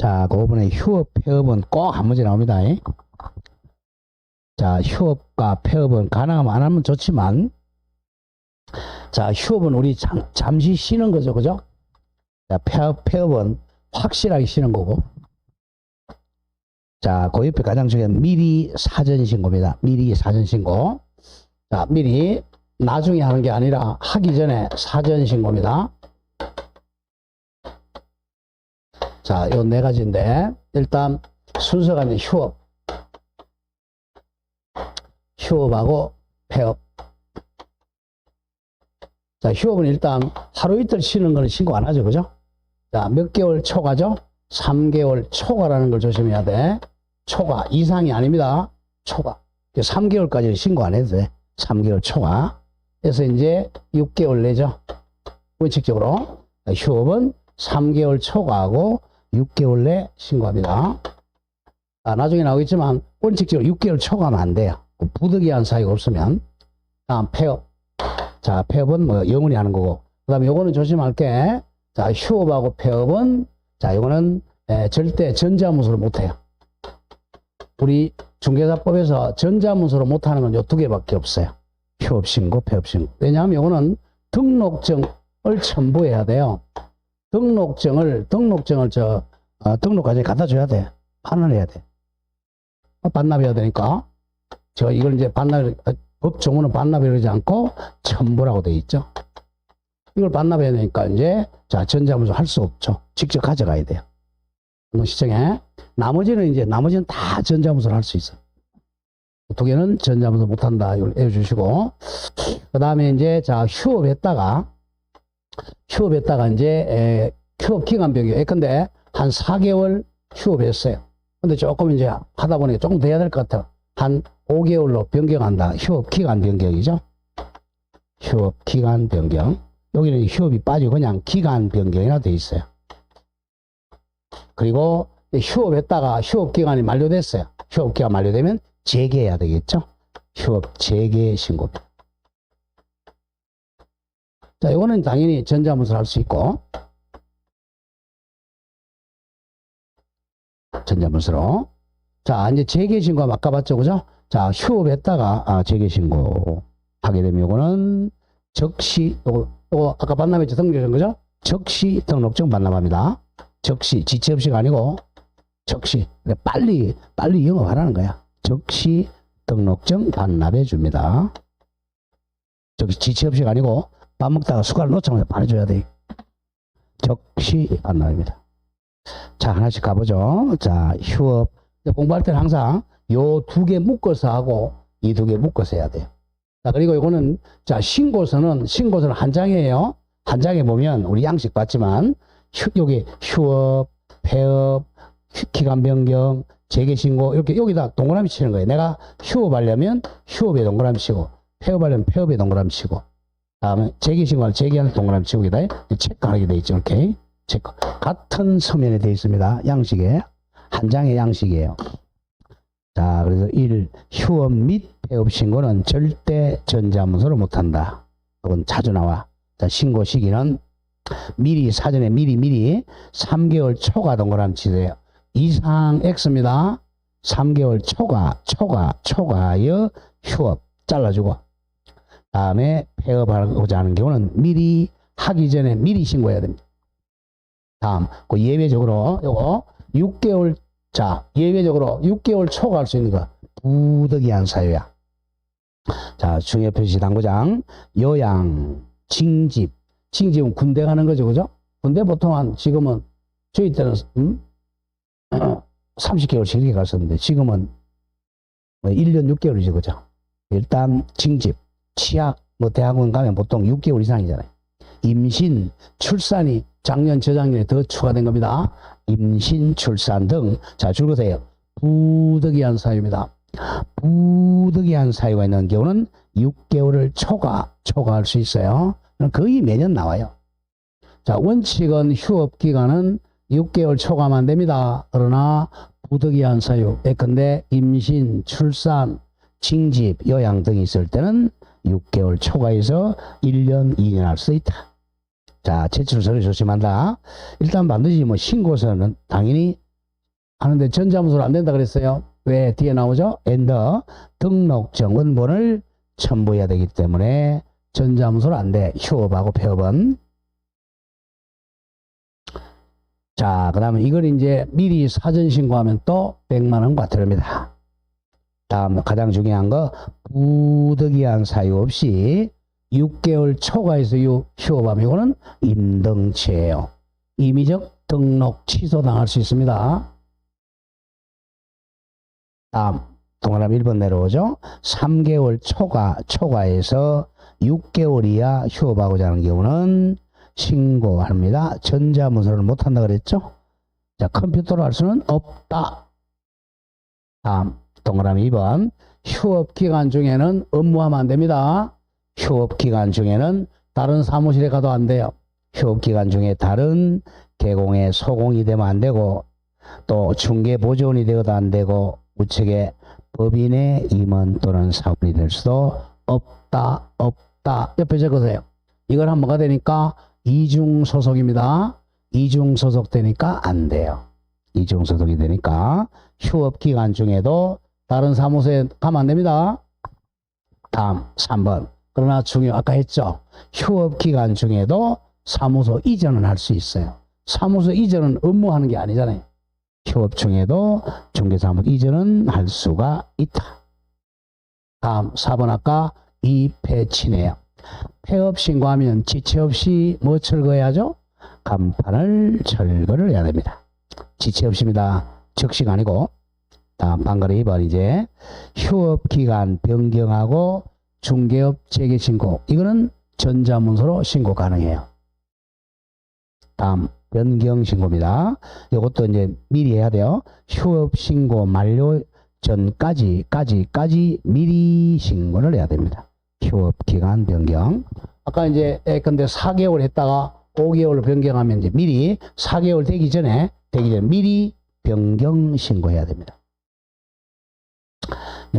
자, 그번에 휴업, 폐업은 꼭 한 문제 나옵니다. 자, 휴업과 폐업은 가능하면 안 하면 좋지만, 자, 휴업은 우리 잠시 쉬는 거죠. 그죠? 자, 폐업은 확실하게 쉬는 거고. 자, 그 옆에 가장 중요한 미리 사전 신고입니다. 미리 사전 신고. 자, 미리 나중에 하는 게 아니라 하기 전에 사전 신고입니다. 자, 요 네 가지인데, 일단 순서가 이제 휴업하고 폐업. 자, 휴업은 일단 하루 이틀 쉬는 거는 신고 안 하죠. 그죠? 자, 몇 개월 초과죠? 3개월 초과라는 걸 조심해야 돼. 초과. 이상이 아닙니다. 초과. 3개월까지는 신고 안 해도 돼. 3개월 초과. 그래서 이제 6개월 내죠. 원칙적으로. 휴업은 3개월 초과하고 6개월 내 신고합니다. 아, 나중에 나오겠지만 원칙적으로 6개월 초과하면 안 돼요. 부득이한 사유가 없으면. 다음 폐업. 자, 폐업은 뭐 영원히 하는 거고. 그 다음에 요거는 조심할게. 자, 휴업하고 폐업은, 자, 요거는 절대 전자문서로 못해요. 우리 중개사법에서 전자문서로 못하는 건 요 두 개밖에 없어요. 휴업신고, 폐업신고. 왜냐하면 요거는 등록증을 첨부해야 돼요. 등록증을 등록과정에 갖다 줘야 돼. 반환해야 돼. 반납해야 되니까. 이걸 이제 법 조문은 반납이라고 하지 않고 첨부라고 되어 있죠. 이걸 반납해야 되니까 이제, 자, 전자문서 할 수 없죠. 직접 가져가야 돼요. 시청해. 나머지는 다 전자문서를 할 수 있어요. 두 개는 전자문서 못한다. 이걸 해주시고. 그 다음에 이제, 자, 휴업했다가 이제, 휴업 기간 변경. 예컨대 한 4개월 휴업했어요. 근데 조금 이제 하다 보니까 조금 더 해야 될 것 같아요. 한 5개월로 변경한다. 휴업 기간 변경이죠. 휴업 기간 변경. 여기는 휴업이 빠지고 그냥 기간 변경이라 되어 있어요. 그리고 휴업했다가 휴업 기간이 만료됐어요. 휴업 기간 만료되면 재개해야 되겠죠. 휴업 재개 신고입니다. 자, 이거는 당연히 전자문서를 할 수 있고, 전자문서로. 자, 이제 재개 신고하면 아까 봤죠, 그죠? 자, 휴업했다가 재개 신고 하게 되면 요거는 적시, 요거 아까 반납했죠, 등록증, 그죠? 적시 등록증 반납합니다. 적시, 지체 없이가 아니고 적시. 빨리 영업하라는 거야. 적시 등록증 반납해 줍니다. 적시, 지체 없이가 아니고 밥 먹다가 숟가락 놓자마자 반해줘야 돼. 적시 반납입니다. 자, 하나씩 가보죠. 자, 휴업. 공부할 때는 항상 요 두 개 묶어서 하고 이 두 개 묶어서 해야 돼요. 자, 그리고 이거는, 자, 신고서는 한 장이에요. 한 장에 보면 우리 양식 봤지만, 여기 휴업, 폐업, 기간 변경, 재개 신고, 이렇게 여기다 동그라미 치는 거예요. 내가 휴업하려면 휴업에 동그라미 치고, 폐업하려면 폐업에 동그라미 치고, 다음에 재개 신고할 재개하는 동그라미 치고, 여기다 체크하게 돼 있죠. 이렇게. 체크. 같은 서면에 되어 있습니다. 양식에. 한 장의 양식이에요. 자, 그래서 1. 휴업 및 폐업 신고는 절대 전자문서로 못한다. 이건 자주 나와. 자, 신고 시기는 사전에 미리 3개월 초과 동그라미 치세요. 이상 X입니다. 3개월 초과하여 휴업 잘라주고. 다음에 폐업하고자 하는 경우는 미리 하기 전에 미리 신고해야 됩니다. 다음, 그 예외적으로 요거 6개월, 자, 예외적으로 6개월 초과할 수 있는 거 부득이한 사유야. 자, 중요 표시 당구장, 요양, 징집은 군대 가는 거죠, 그죠? 군대 보통 지금은 저희 때는 30개월씩 이렇게 갔었는데 지금은 1년 6개월이죠, 그죠? 일단 징집, 치약, 대학원 가면 보통 6개월 이상이잖아요. 임신, 출산이 작년, 저작년에 더 추가된 겁니다. 임신, 출산 등, 자, 줄거세요. 부득이한 사유입니다. 부득이한 사유가 있는 경우는 6개월을 초과할 수 있어요. 거의 매년 나와요. 자, 원칙은 휴업 기간은 6개월 초과만 됩니다. 그러나 부득이한 사유, 예컨대 임신, 출산, 징집, 요양 등이 있을 때는 6개월 초과해서 1년, 2년 할 수 있다. 자, 제출 서류 조심한다. 일단 반드시 신고서는 당연히 하는데 전자문서로 안 된다 그랬어요. 왜? 뒤에 나오죠? and 등록증 원본을 첨부해야 되기 때문에 전자문서로 안 돼. 휴업하고 폐업은. 자, 그 다음에 이걸 이제 미리 사전 신고하면 또 100만 원 과태료입니다. 다음 가장 중요한 거 부득이한 사유 없이 6개월 초과해서 휴업하면 이거는 임등치예요. 임의적 등록 취소당할 수 있습니다. 다음 동그라미 1번 내려오죠. 3개월 초과해서 6개월 이하 휴업하고자 하는 경우는 신고합니다. 전자문서를 못한다 그랬죠. 자, 컴퓨터로 할 수는 없다. 다음 동그라미 2번 휴업기간 중에는 업무하면 안 됩니다. 휴업기간 중에는 다른 사무실에 가도 안 돼요. 휴업기간 중에 다른 개공에 소공이 되면 안 되고 또 중개보조원이 되어도 안 되고 우측에 법인의 임원 또는 사원이 될 수도 없다. 옆에 적으세요. 이걸 한 뭐가 되니까 이중소속입니다. 이중소속 되니까 안 돼요. 이중소속이 되니까 휴업기간 중에도 다른 사무소에 가면 안 됩니다. 다음 3번. 그러나 아까 했죠. 휴업기간 중에도 사무소 이전은 할 수 있어요. 사무소 이전은 업무하는 게 아니잖아요. 휴업 중에도 중개사무소 이전은 할 수가 있다. 다음 4번 아까 이폐치네요. 폐업 신고하면 지체 없이 뭐 철거해야죠? 간판을 철거를 해야 됩니다. 지체 없이입니다. 즉시가 아니고. 다음 방글의 2번 이제 휴업기간 변경하고 중개업 재개신고 이거는 전자문서로 신고 가능해요. 다음 변경신고입니다. 이것도 이제 미리 해야 돼요. 휴업신고 만료 전까지 미리 신고를 해야 됩니다. 휴업기간 변경. 아까 이제 근데 4개월 했다가 5개월로 변경하면 이제 미리 4개월 되기 전에 미리 변경 신고해야 됩니다.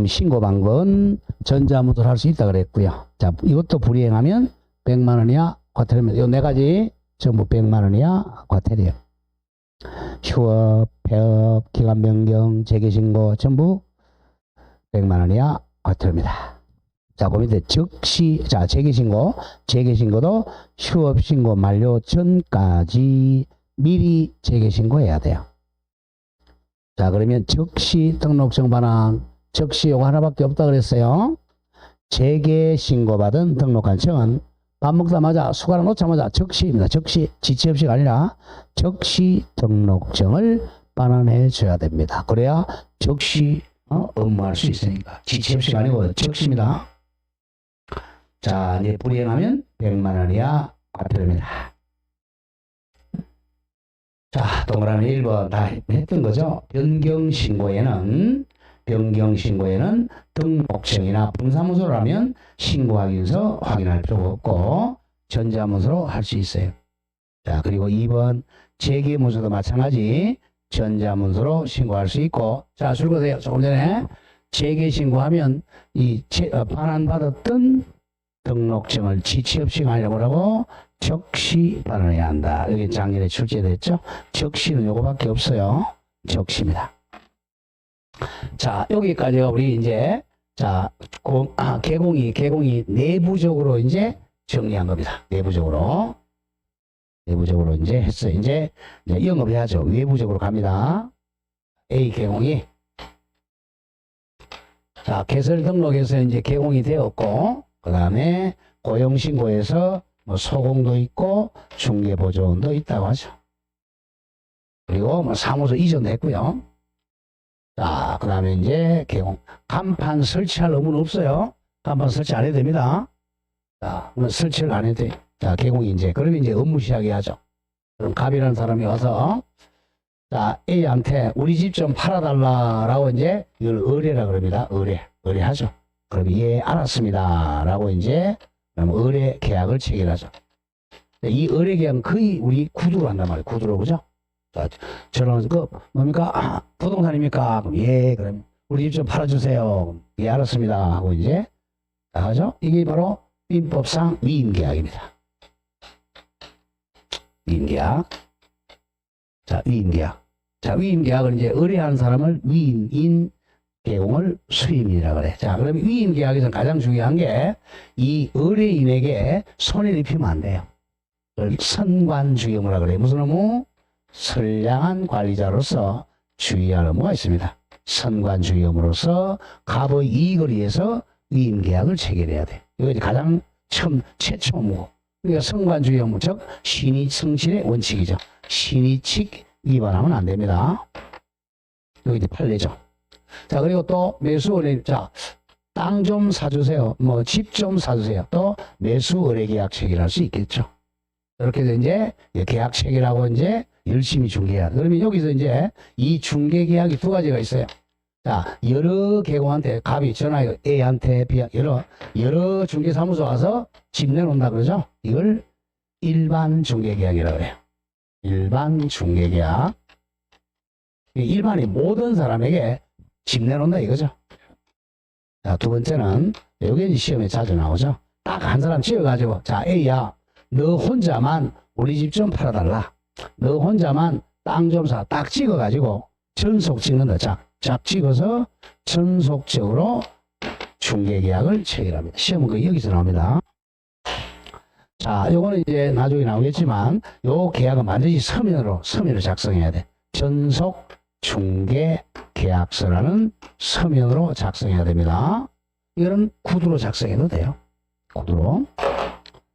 신고 방법은 전자문서로 할 수 있다 그랬고요. 자, 이것도 불이행하면 100만 원 이하 과태료입니다. 이 네 가지 전부 100만 원 이하 과태료. 휴업, 폐업, 기간 변경, 재개신고 전부 100만 원 이하 과태료입니다. 자, 그 밑에 즉시, 자, 재개신고도 휴업신고 만료 전까지 미리 재개신고해야 돼요. 자, 그러면 즉시 등록증 반환, 즉시 요거 하나밖에 없다 그랬어요. 재개신고받은 등록한 청은 밥 먹자마자 숟가락 놓자마자 즉시입니다. 즉시, 지체 없이가 아니라 즉시 등록증을 반환해 줘야 됩니다. 그래야 즉시 업무할 수 있으니까. 지체 없이가 아니고 즉시입니다. 자, 이제 불이행하면 100만 원 이하 과태료입니다. 자, 동그라미 1번 다 했던 거죠. 변경신고에는 등록증이나 분사문서라면 신고하기서 확인할 필요가 없고 전자문서로 할 수 있어요. 자, 그리고 2번 재개문서도 마찬가지 전자문서로 신고할 수 있고. 자, 줄거세요. 조금 전에 재개신고하면 이 반환받았던 등록증을 지체 없이가 아니라 뭐라고? 즉시 반환해야 한다. 여기 작년에 출제됐죠? 즉시는 요거밖에 없어요. 즉시입니다. 자, 여기까지가 우리 이제 자, 개공이 내부적으로 이제 정리한 겁니다. 내부적으로 이제 했어요. 이제 영업해야죠. 외부적으로 갑니다. A 개공이 자, 개설 등록에서 이제 개공이 되었고 그 다음에 고용신고에서 뭐 소공도 있고 중개보조원도 있다고 하죠. 그리고 뭐 사무소 이전도 했고요. 자, 그 다음에 이제 개공. 간판 설치할 의무는 없어요. 간판 설치 안 해도 됩니다. 자, 설치를 안 해도 돼. 자, 개공이 이제, 그러면 이제 업무 시작해야죠. 그럼 갑이라는 사람이 와서, 자, A한테 우리 집 좀 팔아달라라고 이제 이걸 의뢰라 그럽니다. 의뢰하죠. 그럼 예, 알았습니다. 라고 이제, 그럼 의뢰 계약을 체결하죠. 이 의뢰 계약은 거의 우리 구두로 한단 말이에요. 구두로, 그죠? 자, 저는 뭡니까? 부동산입니까? 그럼 예, 그럼 우리 집 좀 팔아주세요. 예, 알았습니다. 하고 이제 나가죠. 이게 바로 민법상 위임계약입니다. 위임계약. 자, 위임계약. 자, 위임계약은 이제 의뢰하는 사람을 위임인, 개공을 수임이라 그래. 자, 그러면 위임계약에서는 가장 중요한 게 이 의뢰인에게 손해를 입히면 안 돼요. 선관주의 의무라 그래. 무슨 의무? 선량한 관리자로서 주의할 의무가 있습니다. 선관주의 의무로서 갑의 이익을 위해서 위임계약을 체결해야 돼. 이거 이제 가장 최초 의무고. 그러니까 선관주의 의무, 즉 신의 성실의 원칙이죠. 신의칙 위반하면 안 됩니다. 여기 이제 판례죠. 자, 그리고 또 매수의뢰, 자, 땅 좀 사주세요. 뭐 집 좀 사주세요. 또 매수의뢰계약 체결할 수 있겠죠. 이렇게 해서 이제 계약 체결하고 이제 열심히 중개해야 돼. 그러면 여기서 이제 이 중개계약이 두 가지가 있어요. 자, 여러 계공한테 갑이 전화해 A한테 B한테 여러 중개사무소 가서 집 내놓는다 그러죠. 이걸 일반 중개계약이라고 해요. 일반 중개계약. 일반인 모든 사람에게 집 내놓는다 이거죠. 자, 두 번째는 여기 시험에 자주 나오죠. 딱 한 사람 지어가지고, 자, A야, 너 혼자만 우리 집 좀 팔아달라. 너 혼자만 땅 좀 사. 딱 찍어가지고 전속 찍는다. 쫙 찍어서 전속적으로 중개계약을 체결합니다. 시험은 그 여기서 나옵니다. 자, 요거는 이제 나중에 나오겠지만 요 계약은 반드시 서면으로 작성해야 돼. 전속 중개 계약서라는 서면으로 작성해야 됩니다. 이거는 구두로 작성해도 돼요. 구두로.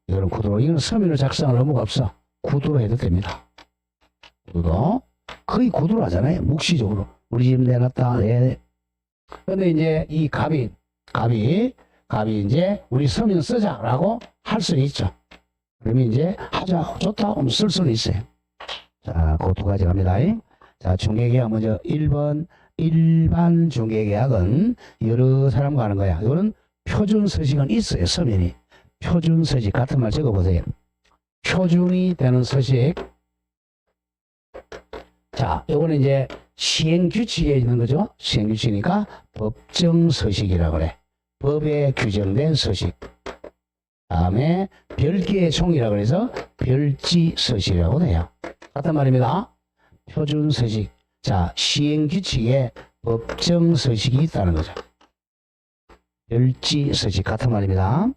이거는 서면으로 작성할 의무가 없어. 구두로 해도 됩니다. 구두도. 거의 구두로 하잖아요. 묵시적으로. 우리 집 내놨다. 네. 근데 이제 이 갑이 이제 우리 서면 쓰자라고 할 수는 있죠. 그러면 이제 하자, 좋다 하면 쓸 수는 있어요. 자, 그 두 가지 갑니다. 자, 중개계약 먼저 1번 일반 중개계약은 여러 사람과 하는 거야. 이거는 표준서식은 있어요. 서면이. 표준서식 같은 말 적어보세요. 표준이 되는 서식. 자, 요거는 이제 시행규칙에 있는 거죠. 시행규칙이니까 법정서식이라고 그래. 법에 규정된 서식. 다음에 별개의 총이라고 해서 별지서식이라고 해요. 같은 말입니다. 표준서식. 자, 시행규칙에 법정서식이 있다는 거죠. 별지서식 같은 말입니다.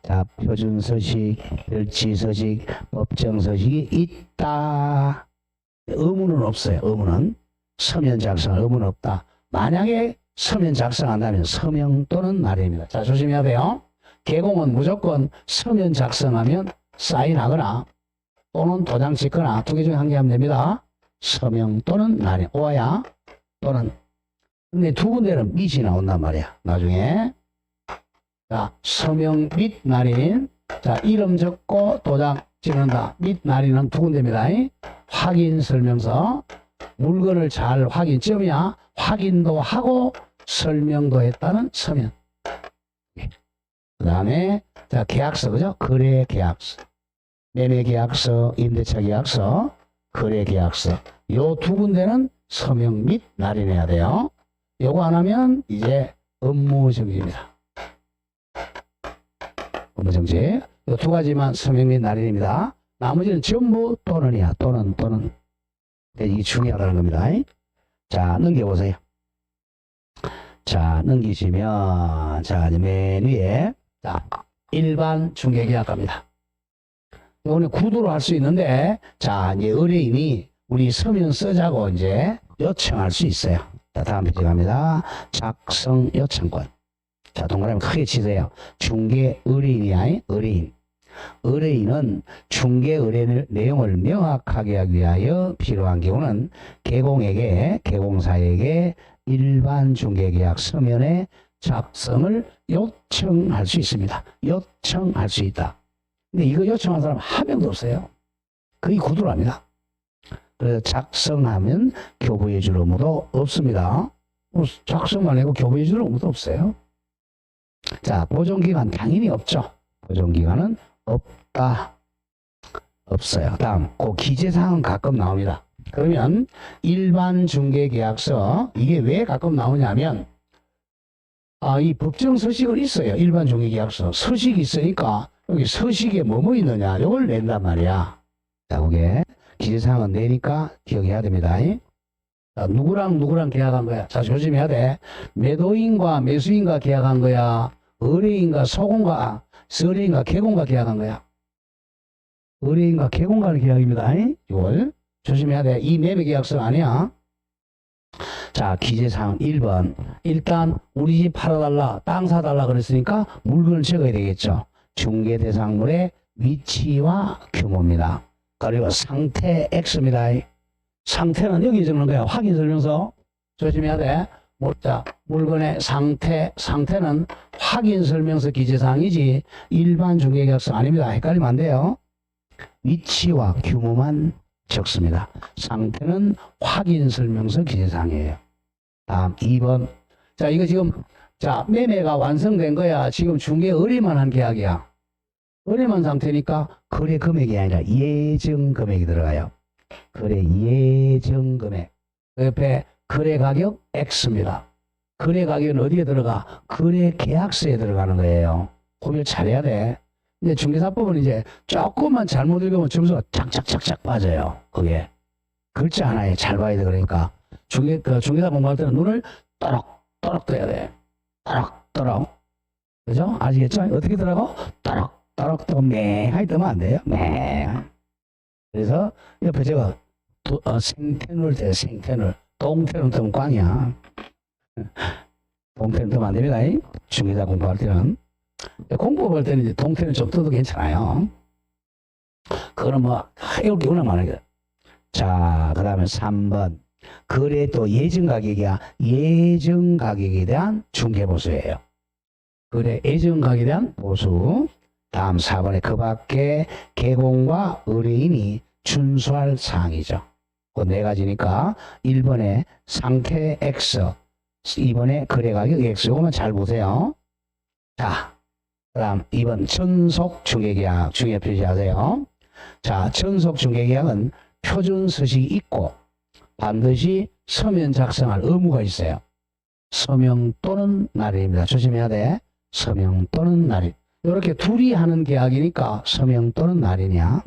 자, 표준서식, 별지서식, 법정서식이 있다. 의무는 없어요. 의무는. 서면 작성할 의무는 없다. 만약에 서면 작성한다면 서명 또는 날입니다. 자, 조심해야 돼요. 개공은 무조건 서면 작성하면 사인하거나 또는 도장 찍거나 두 개 중에 한 개 하면 됩니다. 서명 또는 날인. 오야 또는. 근데 두 군데는 밑이 나온단 말이야. 나중에. 자, 서명 및 날인. 자, 이름 적고 도장 찍는다. 및 날인은 두 군데입니다. 확인 설명서. 물건을 잘 확인점이야. 확인도 하고 설명도 했다는 서면. 그 다음에 자, 계약서, 그죠? 거래 계약서, 매매 계약서, 임대차 계약서, 거래 계약서. 요 두 군데는 서명 및 날인해야 돼요. 요거 안 하면 이제 업무 정지입니다. 업무 정지. 요 두 가지만 서명 및 날인입니다. 나머지는 전부 또는이야. 또는. 이게 중요하다는 겁니다. 자, 넘겨보세요. 자, 넘기시면, 자, 맨 위에, 자, 일반 중개계약 갑니다. 이거는 구두로 할 수 있는데, 자, 이제 의뢰인이 우리 서면 쓰자고 이제 요청할 수 있어요. 자, 다음 페이지 갑니다. 작성 요청권. 자, 동그라미 크게 치세요. 중개 의뢰인이야, 의뢰인. 의뢰인은 중개 의뢰 내용을 명확하게 하기 위하여 필요한 경우는 개공사에게 일반 중개계약 서면의 작성을 요청할 수 있습니다. 요청할 수 있다. 근데 이거 요청한 사람 한 명도 없어요. 거의 구두로 합니다. 그래서 작성하면 교부해 줄 의무도 없습니다. 작성만 하고 교부해 줄 의무도 없어요. 자, 보존기간 당연히 없죠. 보존기간은 없다. 없어요. 다음, 그 기재사항은 가끔 나옵니다. 그러면 일반 중개계약서, 이게 왜 가끔 나오냐면, 이 법정 서식은 있어요. 일반 중개계약서. 서식이 있으니까 여기 서식에 뭐뭐 있느냐, 이걸 낸단 말이야. 자, 그게 기재사항은 내니까 기억해야 됩니다. 자, 누구랑 누구랑 계약한 거야? 자, 조심해야 돼. 매도인과 매수인과 계약한 거야? 의뢰인과 소공과, 서류인과 개공과 계약한 거야? 의뢰인과 개공과의 계약입니다. 이걸 조심해야 돼. 이 매매 계약서 아니야. 자, 기재사항 1번. 일단 우리 집 팔아달라, 땅 사달라 그랬으니까 물건을 적어야 되겠죠. 중개대상물의 위치와 규모입니다. 그리고 상태 X입니다. 상태는 여기 적는 거야. 확인설명서. 조심해야 돼. 자, 물건의 상태는 확인설명서 기재사항이지 일반 중개계약서 아닙니다. 헷갈리면 안 돼요. 위치와 규모만 적습니다. 상태는 확인설명서 기재사항이에요. 다음 2번. 자, 이거 지금 자, 매매가 완성된 거야. 지금 중개 의뢰만 한 계약이야. 의뢰만 상태니까 거래 금액이 아니라 예정 금액이 들어가요. 거래 예정 금액. 그 옆에 거래 가격 X입니다. 거래 가격은 어디에 들어가? 거래 계약서에 들어가는 거예요. 구별 잘해야 돼. 이제 중개사법은 이제 조금만 잘못 읽으면 점수가 착착착착 빠져요. 그게 글자 하나에 잘 봐야 돼. 그러니까 중개사 공부할 때는 눈을 또록 떠야 돼. 또록. 그죠? 아시겠죠? 어떻게 뜨라고? 또록 또 맹하게 뜨면 안 돼요. 맹. 그래서 옆에 제가 생태놀 때 생태놀. 동태는 뜨면 꽝이야. 동태는 뜨면 안 됩니다. 중개사 공부할 때는. 공부할 때는 이제 동태는 좀 떠도 괜찮아요. 그거는 뭐 해올 게 워낙 많아요. 자, 그 다음에 3번. 거래 또 예정 가격이야. 예정 가격에 대한 중개보수예요. 거래 예정 가격에 대한 보수. 다음 4번에 그 밖에 개공과 의뢰인이 준수할 사항이죠. 그 네 가지니까 1번에 상태 X, 2번에 거래 가격 X. 이거만 잘 보세요. 자, 그 다음 2번 전속 중개계약 중요 표시하세요. 자, 전속 중개계약은 표준 서식이 있고 반드시 서면 작성할 의무가 있어요. 서명 또는 날인입니다. 조심해야 돼. 서명 또는 날인. 이렇게 둘이 하는 계약이니까 서명 또는 날이냐.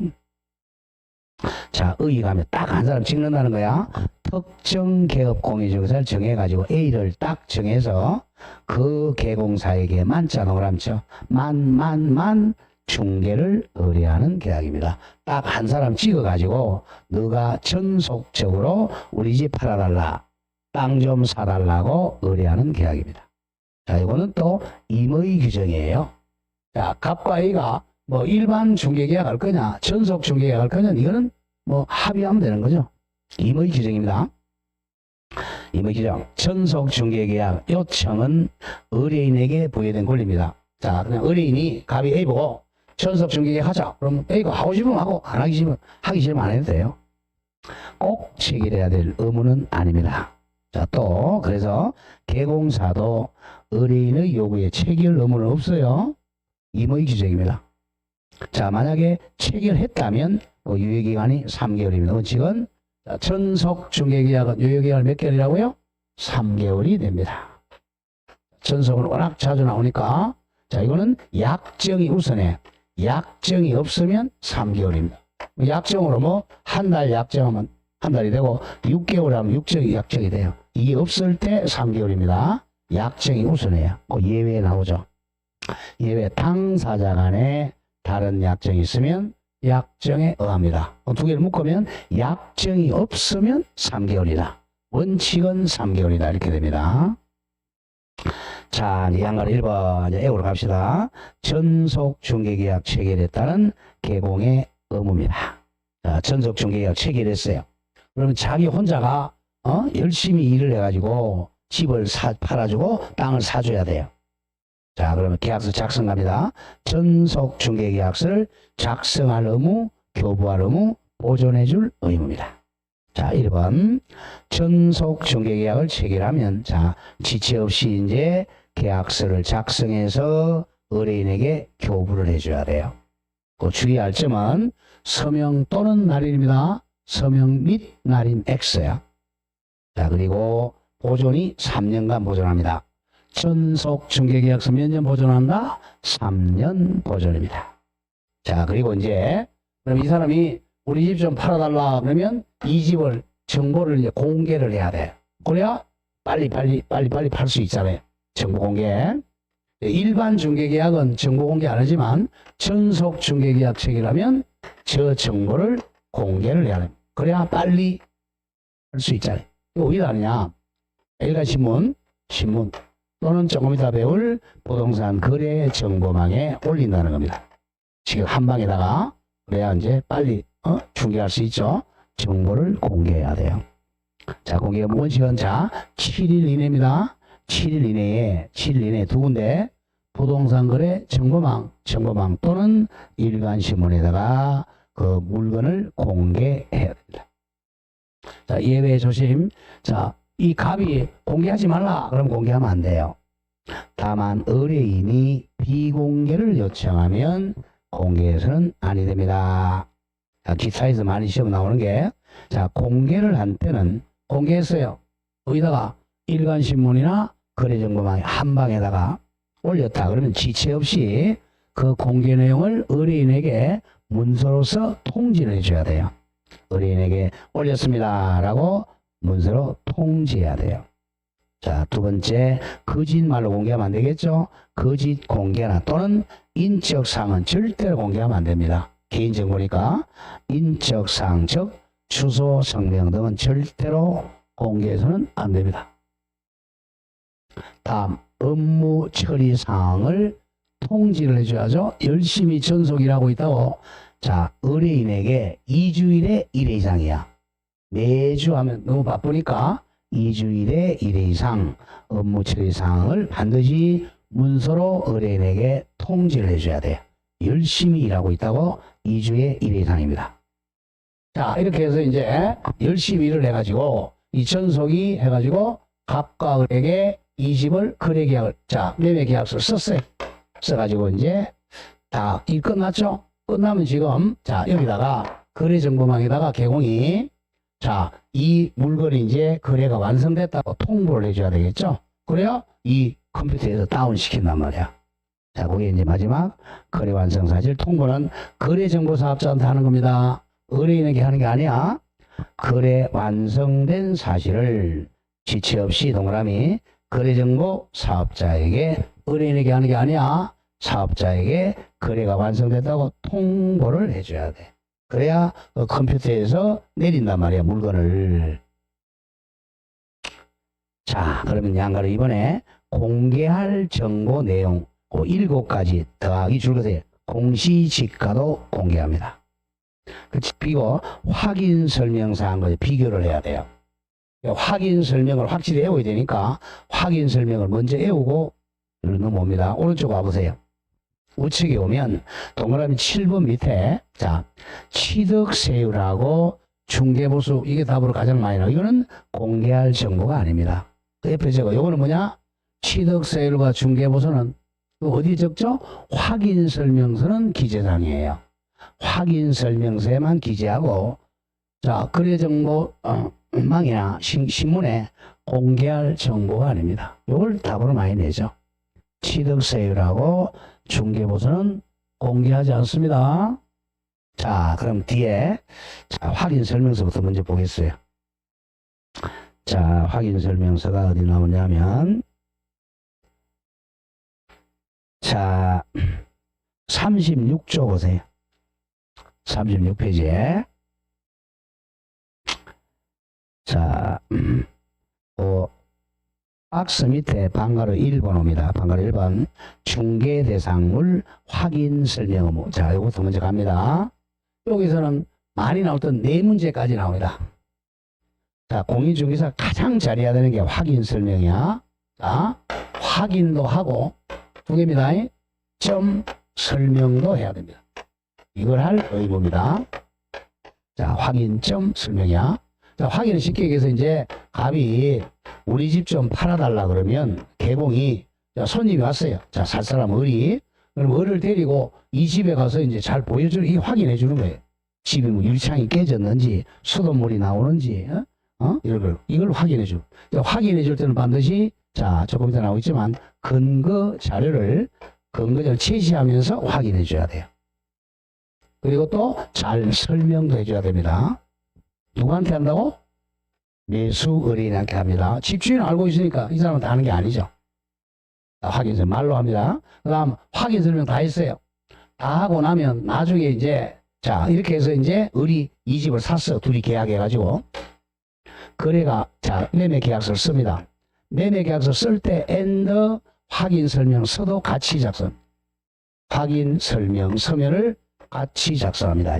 자, 의의가면 딱 한 사람 찍는다는 거야. 특정 개업 공유증서를 정해가지고 A를 딱 정해서 그 개공사에게 만자 동그라미죠. 만 중개를 의뢰하는 계약입니다. 딱 한 사람 찍어가지고 너가 전속적으로 우리 집 팔아달라, 땅 좀 사달라고 의뢰하는 계약입니다. 자, 이거는 또 임의 규정이에요. 자, 갑과 A가 뭐 일반 중개계약 할 거냐, 전속 중개계약 할 거냐, 이거는 뭐 합의하면 되는 거죠. 임의 규정입니다. 임의 규정. 전속 중개계약 요청은 의뢰인에게 부여된 권리입니다. 자, 그냥 의뢰인이 갑이 A 보고 전속 중개계약 하자. 그럼 A가 하고 싶으면 하고 안 하기 싫으면 하기 싫으면 안 해도 돼요. 꼭 체결해야 될 의무는 아닙니다. 자, 또 그래서 개공사도 의뢰인의 요구에 체결 의무는 없어요. 임의 규정입니다. 자, 만약에 체결했다면 유효기간이 3개월입니다. 원칙은 전속 중개계약은 유효기간 몇 개월이라고요? 3개월이 됩니다. 전속은 워낙 자주 나오니까. 자, 이거는 약정이 우선해. 약정이 없으면 3개월입니다. 약정으로 뭐 한 달 약정하면 한 달이 되고 6개월 하면 약정이 돼요. 이게 없을 때 3개월입니다. 약정이 우선해요. 예외 나오죠. 예외 당사자 간에 다른 약정이 있으면 약정에 의합니다. 두 개를 묶으면 약정이 없으면 3개월이다. 원칙은 3개월이다. 이렇게 됩니다. 자, 이제 양가로 1번 이제 A로 갑시다. 전속 중개계약 체결에 따른 개공의 의무입니다. 자, 전속 중개계약 체결했어요. 그러면 자기 혼자가 열심히 일을 해가지고 집을 팔아주고 땅을 사줘야 돼요. 자, 그러면 계약서 작성 갑니다. 전속 중개계약서를 작성할 의무, 교부할 의무, 보존해줄 의무입니다. 자, 1번 전속 중개계약을 체결하면 자, 지체 없이 이제 계약서를 작성해서 의뢰인에게 교부를 해줘야 돼요. 그 주의할 점은 서명 또는 날인입니다. 서명 및 날인 X야. 자, 그리고 보존이 3년간 보존합니다. 전속 중개계약서 몇 년 보존한다? 3년 보존입니다. 자, 그리고 이제 그럼 이 사람이 우리 집 좀 팔아달라 그러면 이 집을 정보를 이제 공개를 해야 돼. 그래야 빨리 팔 수 있잖아요. 정보 공개. 일반 중개계약은 정보 공개 안 하지만 전속 중개계약 체결하면 저 정보를 공개를 해야 돼. 그래야 빨리 할 수 있잖아요. 이거 어디다 하느냐? 일간신문, 신문 또는 조금 이따 배울 부동산 거래 정보망에 올린다는 겁니다. 지금 한 방에다가 그래야 이제 빨리 중개할 수 있죠. 정보를 공개해야 돼요. 자, 공개 원칙은 자 7일 이내입니다. 7일 이내에 두 군데 부동산 거래 정보망 또는 일간신문에다가 그 물건을 공개해야 됩니다. 자, 예외 조심. 자, 이 갑이 공개하지 말라. 그럼 공개하면 안 돼요. 다만 의뢰인이 비공개를 요청하면 공개해서는 아니 됩니다. 자, 기사에서 많이 시험 나오는 게, 자, 공개를 한 때는 공개했어요. 여기다가 일간신문이나 거래정보망에 한 방에다가 올렸다. 그러면 지체 없이 그 공개 내용을 의뢰인에게 문서로서 통지를 해줘야 돼요. 의뢰인에게 올렸습니다. 라고 문서로 통지해야 돼요. 자, 두 번째, 거짓말로 공개하면 안 되겠죠? 거짓 공개나 또는 인적사항은 절대로 공개하면 안 됩니다. 개인정보니까 인적사항, 즉 주소, 성명 등은 절대로 공개해서는 안 됩니다. 다음, 업무 처리 사항을 통지를 해줘야죠. 열심히 전속일하고 있다고. 자, 의뢰인에게 2주일에 1회 이상이야. 매주 하면 너무 바쁘니까 2주일에 1회 이상 업무 처리 사항을 반드시 문서로 의뢰인에게 통지를 해줘야 돼요. 열심히 일하고 있다고 2주에 1회 이상입니다. 자, 이렇게 해서 이제 열심히 일을 해가지고 이 전속이 해가지고 갑과 을에게 이 집을 거래계약을, 자, 매매계약서를 썼어요. 써가지고 이제 다 일 끝났죠? 끝나면 지금, 자, 여기다가 거래정보망에다가 개공이, 자, 이 물건이 이제 거래가 완성됐다고 통보를 해줘야 되겠죠? 그래야 이 컴퓨터에서 다운시킨단 말이야. 자, 그게 이제 마지막 거래 완성 사실. 통보는 거래정보사업자한테 하는 겁니다. 의뢰인에게 하는 게 아니야. 거래 완성된 사실을 지체 없이 동그라미 거래정보 사업자에게, 의뢰인에게 하는 게 아니야. 사업자에게 거래가 완성됐다고 통보를 해줘야 돼. 그래야 컴퓨터에서 내린단 말이야, 물건을. 자, 그러면 양가로 이번에 공개할 정보 내용 7가지 더하기 줄거세요. 공시지가도 공개합니다. 그리고 확인 설명사항과 비교를 해야 돼요. 확인 설명을 확실히 외워야 되니까 확인 설명을 먼저 외우고 넘어옵니다. 오른쪽 와보세요. 우측에 오면 동그라미 7번 밑에, 자, 취득세율하고 중개보수, 이게 답으로 가장 많이 나와요. 이거는 공개할 정보가 아닙니다. 그 옆에 적어. 이거는 뭐냐? 취득세율과 중개보수는 어디 적죠? 확인설명서는 기재사항이에요. 확인설명서에만 기재하고, 자, 거래정보 망이나 신문에 공개할 정보가 아닙니다. 이걸 답으로 많이 내죠. 취득세율하고 중개보수는 공개하지 않습니다. 자, 그럼 뒤에, 자, 확인설명서부터 먼저 보겠어요. 자, 확인설명서가 어디 나오냐면, 자, 36조 보세요. 36페이지에. 자, 박스 밑에 방가로 1번 옵니다. 방가로 1번. 중개대상물 확인설명 의무. 자, 이것부터 먼저 갑니다. 여기서는 많이 나왔던 4문제까지 나옵니다. 자, 공인중개사 가장 잘해야 되는 게 확인설명이야. 자, 확인도 하고, 2개입니다. 점 설명도 해야 됩니다. 이걸 할 의무입니다. 자, 확인점 설명이야. 자, 확인을 쉽게 얘기해서 이제 갑이 우리 집 좀 팔아달라 그러면 개공이, 자, 손님이 왔어요. 자, 살 사람 을이. 그럼 을을 데리고 이 집에 가서 이제 잘 보여주는, 이 확인해 주는 거예요. 집이 뭐 유리창이 깨졌는지, 수돗물이 나오는지, 이걸 확인해 줘. 확인해 줄 때는 반드시, 자, 조금 이따 나오겠지만, 근거 자료를 제시하면서 확인해 줘야 돼요. 그리고 또 잘 설명도 해줘야 됩니다. 누구한테 한다고? 매수의뢰인 이렇게 합니다. 집주인은 알고 있으니까 이 사람은 다 하는 게 아니죠. 확인설명 말로 합니다. 그 다음 확인설명 다 했어요. 다 하고 나면 나중에 이제 자 이렇게 해서 이제 을이 이 집을 샀어. 둘이 계약해가지고 거래가 자 매매계약서를 씁니다. 매매계약서 쓸 때 and 확인설명서도 같이 작성. 확인설명 서면을 같이 작성합니다.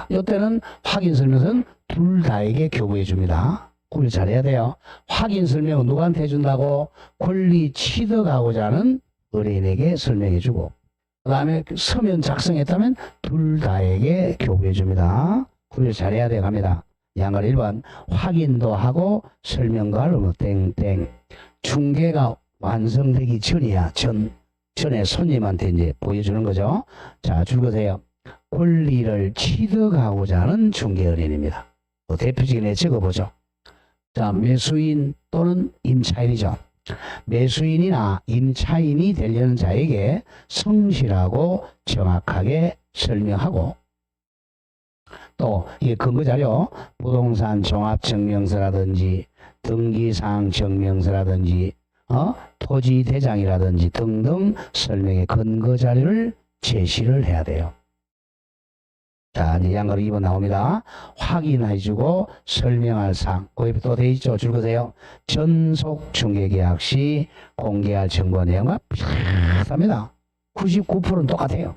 이때는 확인설명서는 둘 다에게 교부해 줍니다. 구별 잘해야 돼요. 확인설명은 누구한테 해준다고? 권리 취득하고자 하는 의뢰인에게 설명해 주고 그 다음에 서면 작성했다면 둘 다에게 교부해 줍니다. 구별 잘해야 돼 갑니다. 양갈 1번 확인도 하고 설명도 하려면 땡땡 중개가 완성되기 전이야. 전에 손님한테 이제 보여주는 거죠. 자, 줄거세요. 권리를 취득하고자 하는 중개의뢰인입니다. 대표적인 애 적어보죠. 자, 매수인 또는 임차인이죠. 매수인이나 임차인이 되려는 자에게 성실하고 정확하게 설명하고 또 이게 근거자료 부동산 종합증명서라든지 등기사항 증명서라든지 토지 대장이라든지 등등 설명의 근거자료를 제시를 해야 돼요. 자, 이제 양가로 2번 나옵니다. 확인해주고 설명할 사항. 거기 또 돼 있죠. 줄거세요. 전속 중개계약 시 공개할 정보 내용과 비슷합니다. 99%는 똑같아요.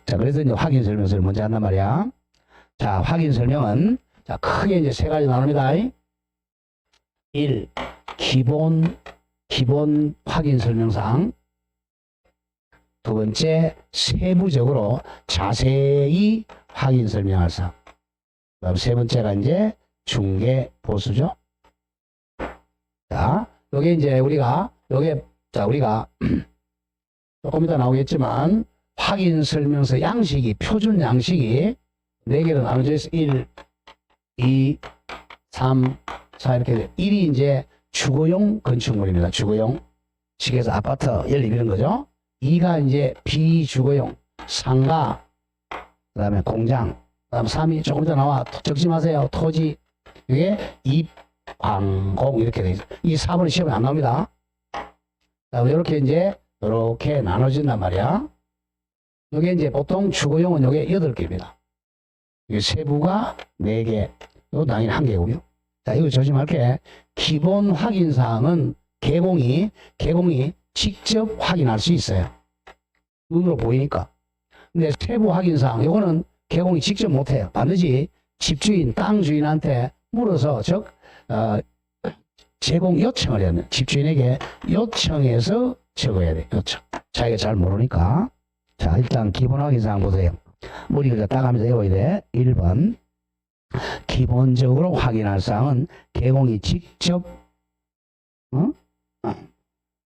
자, 그래서 이제 확인 설명서를 먼저 한단 말이야. 자, 확인 설명은 자, 크게 이제 세 가지 나눕니다. 1. 기본 확인 설명사항. 두 번째, 세부적으로 자세히 확인 설명할 사항. 그다음 세 번째가 이제 중개 보수죠. 자, 요게 이제 우리가 조금 이따 나오겠지만 확인 설명서 양식이 표준 양식이 4개로 나눠져 있어. 1, 2, 3, 4 이렇게 돼. 1이 이제 주거용 건축물입니다. 주거용. 시계에서 아파트, 연립 이런 거죠. 2가 이제 비주거용 상가, 그 다음에 공장, 그 다음 3이 조금 더 나와. 적지 마세요. 토지. 이게 입광공 이렇게 돼 있어요. 이 4번은 시험에 안 나옵니다. 이렇게 이제 이렇게 나눠진단 말이야. 이게 이제 보통 주거용은 이게 8개입니다. 이게 세부가 4개, 이거 당연히 1개고요. 자, 이거 조심할게. 기본 확인사항은 개공이 직접 확인할 수 있어요. 눈으로 보이니까. 근데 세부 확인사항, 이거는 개공이 직접 못해요. 반드시 집주인, 땅 주인한테 물어서, 제공 요청을 해야 돼요. 집주인에게 요청해서 적어야 돼요. 요청. 자기가 잘 모르니까. 자, 일단 기본 확인사항 보세요. 머리를 딱 하면서 외워야 돼. 1번. 기본적으로 확인할 사항은 개공이 직접,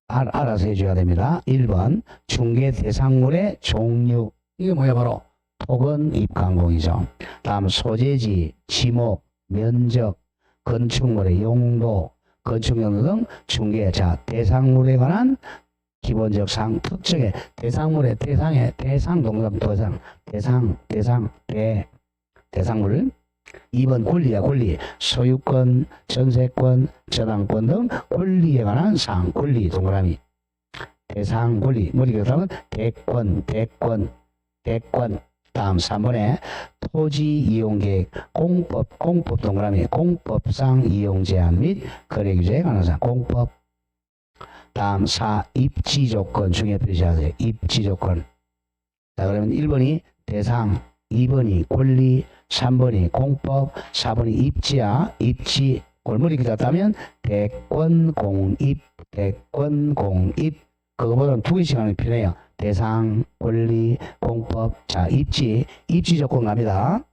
알아서 해줘야 됩니다. 1번 중개 대상물의 종류. 이게 뭐야? 바로 토건 입광공이죠. 다음 소재지, 지목, 면적, 건축물의 용도, 건축 용도 등 중개. 자, 대상물에 관한 기본적 사항. 특정의 대상물의 대상 동사 대상물. 2번 권리야. 권리. 소유권, 전세권, 저당권 등 권리에 관한 사항. 권리 동그라미. 대상 권리. 머리가 다음은 대권. 다음 3번에 토지 이용계획, 공법 동그라미. 공법상 이용 제한 및 거래 규제에 관한 사항. 공법. 다음 4. 입지 조건 중에 표시하세요. 입지 조건. 자, 그러면 1번이 대상, 2번이 권리, 3번이 공법, 4번이 입지야. 입지. 골머리 기다렸다면 대권 공입. 그거보다는 2개씩 하는 게 편해요. 대상, 권리, 공법. 자, 입지 조건 갑니다.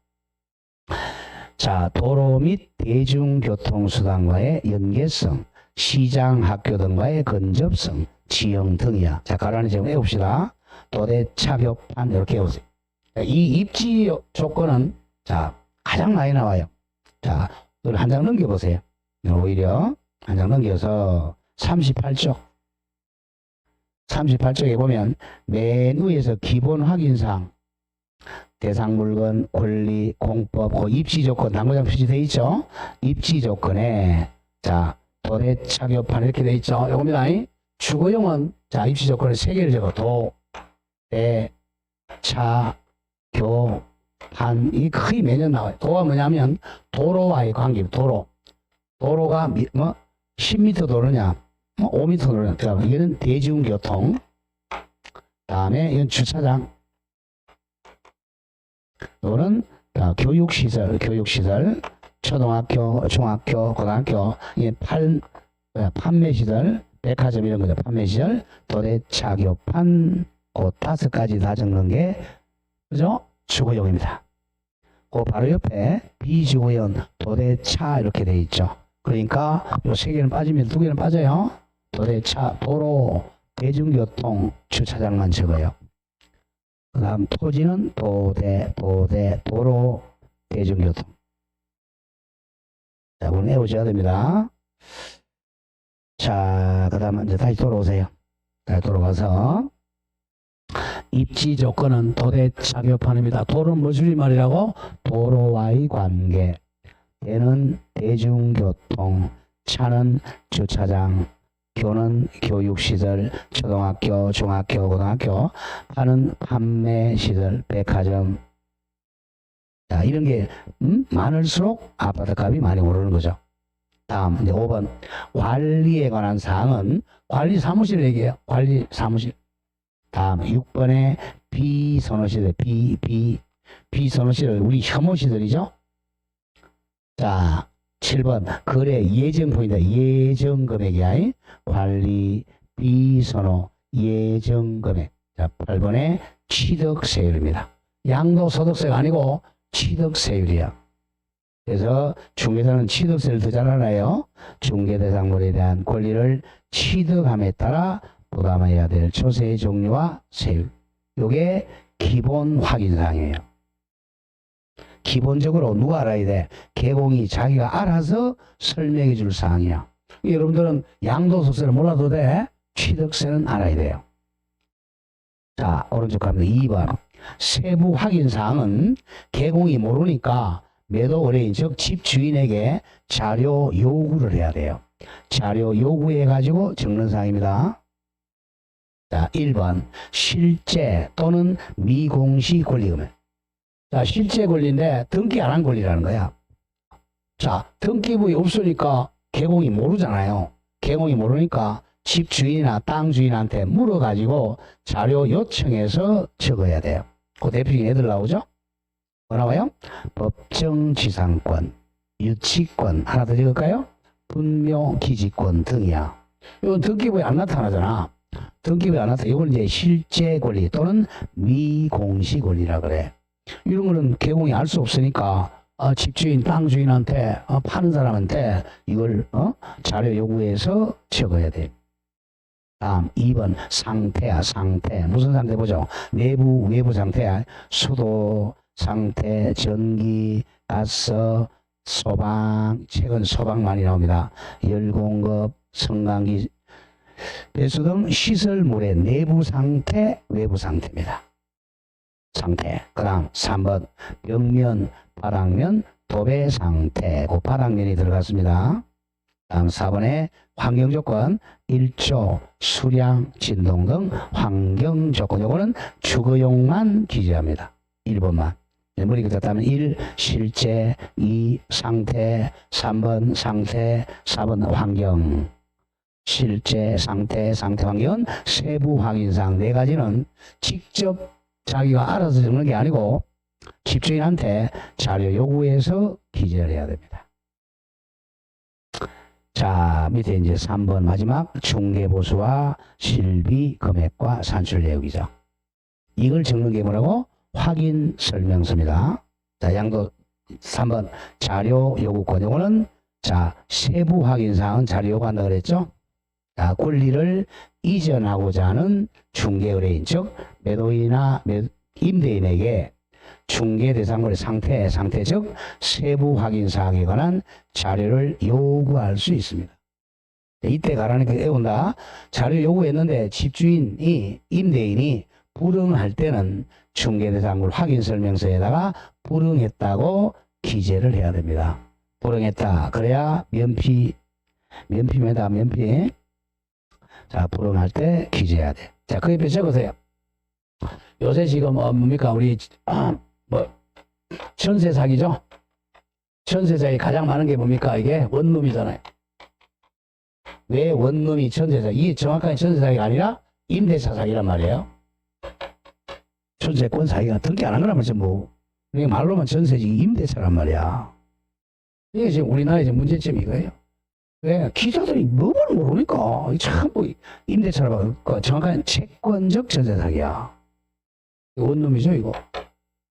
자, 도로 및 대중교통수단과의 연계성, 시장, 학교 등과의 근접성, 지형 등이야. 자, 가라앉히 좀 외웁시다. 도대, 착욕판 이렇게 외우세요. 이 입지 조건은 자, 가장 많이 나와요. 자, 한 장 넘겨보세요. 오히려 한 장 넘겨서 38쪽에 보면 맨 위에서 기본 확인사항 대상 물건, 권리, 공법, 그 입지 조건, 당구장 표시되어 있죠? 입지 조건에, 자, 도대, 차교판 이렇게 되어 있죠? 요겁니다. 주거용은, 자, 입지 조건에 세 개를 적어. 도, 대, 차, 교, 판. 이 거의 매년 나와요. 도가 뭐냐면, 도로와의 관계, 도로. 도로가, 10m 도로냐, 5m 도로냐. 이거는 대중교통. 다음에, 이건 주차장. 이거는 교육시설, 초등학교, 중학교, 고등학교, 판매시설, 백화점 이런 거죠. 판매시설, 도대차, 교판, 그 5가지 다 적는 게, 그죠? 주거용입니다. 그 바로 옆에 비주거용, 도대차 이렇게 돼 있죠. 그러니까 요 3개는 빠지면 2개는 빠져요. 도대차, 도로, 대중교통, 주차장만 적어요. 그 다음 토지는 도대, 도로, 대중교통. 자, 그럼 외우셔야 됩니다. 자, 그 다음 이제 다시 돌아오세요. 다시 돌아와서 입지 조건은 도대차 교판입니다. 도로는 뭐 줄임말이라고? 도로와의 관계. 대는 대중교통, 차는 주차장, 교는 교육시설, 초등학교, 중학교, 고등학교, 판은 판매시설, 백화점. 자, 이런 게 많을수록 아파트 값이 많이 오르는 거죠. 다음 이제 5번 관리에 관한 사항은 관리 사무실 얘기해요. 관리 사무실. 다음 6번에 비선호시설, 비선호시설, 우리 혐오시설이죠. 자, 7번 거래 예정금액이다. 예정금액이야. 관리 비선호 예정금액. 자, 8번에 취득세율입니다. 양도소득세가 아니고 취득세율이야. 그래서 중개사는 취득세를 더 잘 알아요. 중개대상물에 대한 권리를 취득함에 따라 부담해야 될 조세의 종류와 세율. 요게 기본 확인사항이에요. 기본적으로 누가 알아야 돼? 개공이 자기가 알아서 설명해 줄 사항이야. 여러분들은 양도소득세를 몰라도 돼. 취득세는 알아야 돼요. 자, 오른쪽 갑니다. 2번. 세부 확인사항은 개공이 모르니까 매도 의뢰인 즉 집주인에게 자료 요구를 해야 돼요. 자료 요구해 가지고 적는 사항입니다. 자, 1번. 실제 또는 미공시 권리금액. 자, 실제 권리인데 등기 안 한 권리라는 거야. 자, 등기부에 없으니까 개공이 모르잖아요. 개공이 모르니까 집주인이나 땅 주인한테 물어가지고 자료 요청해서 적어야 돼요. 그 대표적인 애들 나오죠? 뭐 나와요? 법정지상권, 유치권, 하나 더 적을까요? 분묘기지권 등이야. 이건 등기부에 안 나타나잖아. 등기부에 안 나타나. 이건 이제 실제 권리 또는 미공시 권리라 그래. 이런 거는 개공이 알 수 없으니까 집주인, 땅 주인한테 파는 사람한테 이걸 자료 요구해서 적어야 돼. 다음 2번 상태야. 상태. 무슨 상태 보죠? 내부, 외부 상태야. 수도 상태, 전기, 가스, 소방. 최근 소방 많이 나옵니다. 열공급, 성강기, 배수 등 시설물의 내부 상태, 외부 상태입니다. 상태. 그 다음 3번 벽면, 바닥면, 도배 상태. 그 바닥면이 들어갔습니다. 다음 4번에 환경조건, 일조, 수량, 진동 등 환경조건. 요거는 주거용만 기재합니다. 1번만. 머리 그렇다면 1. 실제, 2. 상태, 3번 상태, 4번 환경. 실제, 상태, 상태, 환경은 세부 확인사항 4가지는 직접 자기가 알아서 적는 게 아니고 집주인한테 자료 요구해서 기재를 해야 됩니다. 자, 밑에 이제 3번 마지막 중개보수와 실비 금액과 산출 내역이죠. 이걸 적는 게 뭐라고? 확인 설명서입니다. 자, 양도 3번 자료 요구권. 요거는 자, 세부 확인사항은 자료 요구한다 그랬죠? 자, 권리를 이전하고자 하는 중개 의뢰인 즉 매도인이나 임대인에게 중개 대상물의 상태 즉 세부 확인 사항에 관한 자료를 요구할 수 있습니다. 이때 가라니까 애운다. 자료 요구했는데 집주인이 임대인이 불응할 때는 중개대상물 확인설명서에다가 불응했다고 기재를 해야 됩니다. 불응했다. 그래야 면피입니다. 면피. 자, 불응할 때 기재해야 돼. 자, 그 옆에 적으세요. 요새 지금 뭡니까? 우리 전세 사기죠? 전세 사기 가장 많은 게 뭡니까? 이게 원룸이잖아요. 왜 원룸이 전세 사기? 이게 정확하게 전세 사기가 아니라 임대차 사기란 말이에요. 전세권 사기가 등기 안 한 거란 말이죠. 뭐. 이게 말로만 전세지 임대차란 말이야. 이게 지금 우리나라의 문제점이 이거예요. 왜? 기자들이 뭘 모르니까. 참, 임대차라고, 정확한 채권적 전세 사기야. 원룸이죠, 이거.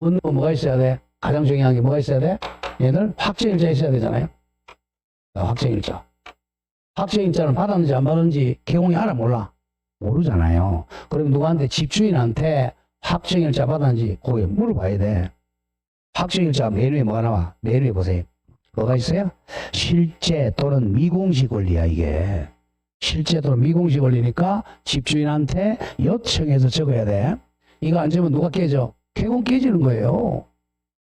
원룸은 뭐가 있어야 돼? 가장 중요한 게 뭐가 있어야 돼? 얘들 확정일자 있어야 되잖아요. 확정일자. 확정일자는 받았는지 안 받았는지 개공이 알아 몰라? 모르잖아요. 그럼 누구한테 집주인한테 확정일자 받았는지 거기에 물어봐야 돼. 확정일자 메뉴에 뭐가 나와? 메뉴에 보세요. 뭐가 있어요? 실제 또는 미공시 권리야, 이게. 실제 또는 미공시 권리니까 집주인한테 요청해서 적어야 돼. 이거 안 적으면 누가 깨져? 개공 깨지는 거예요.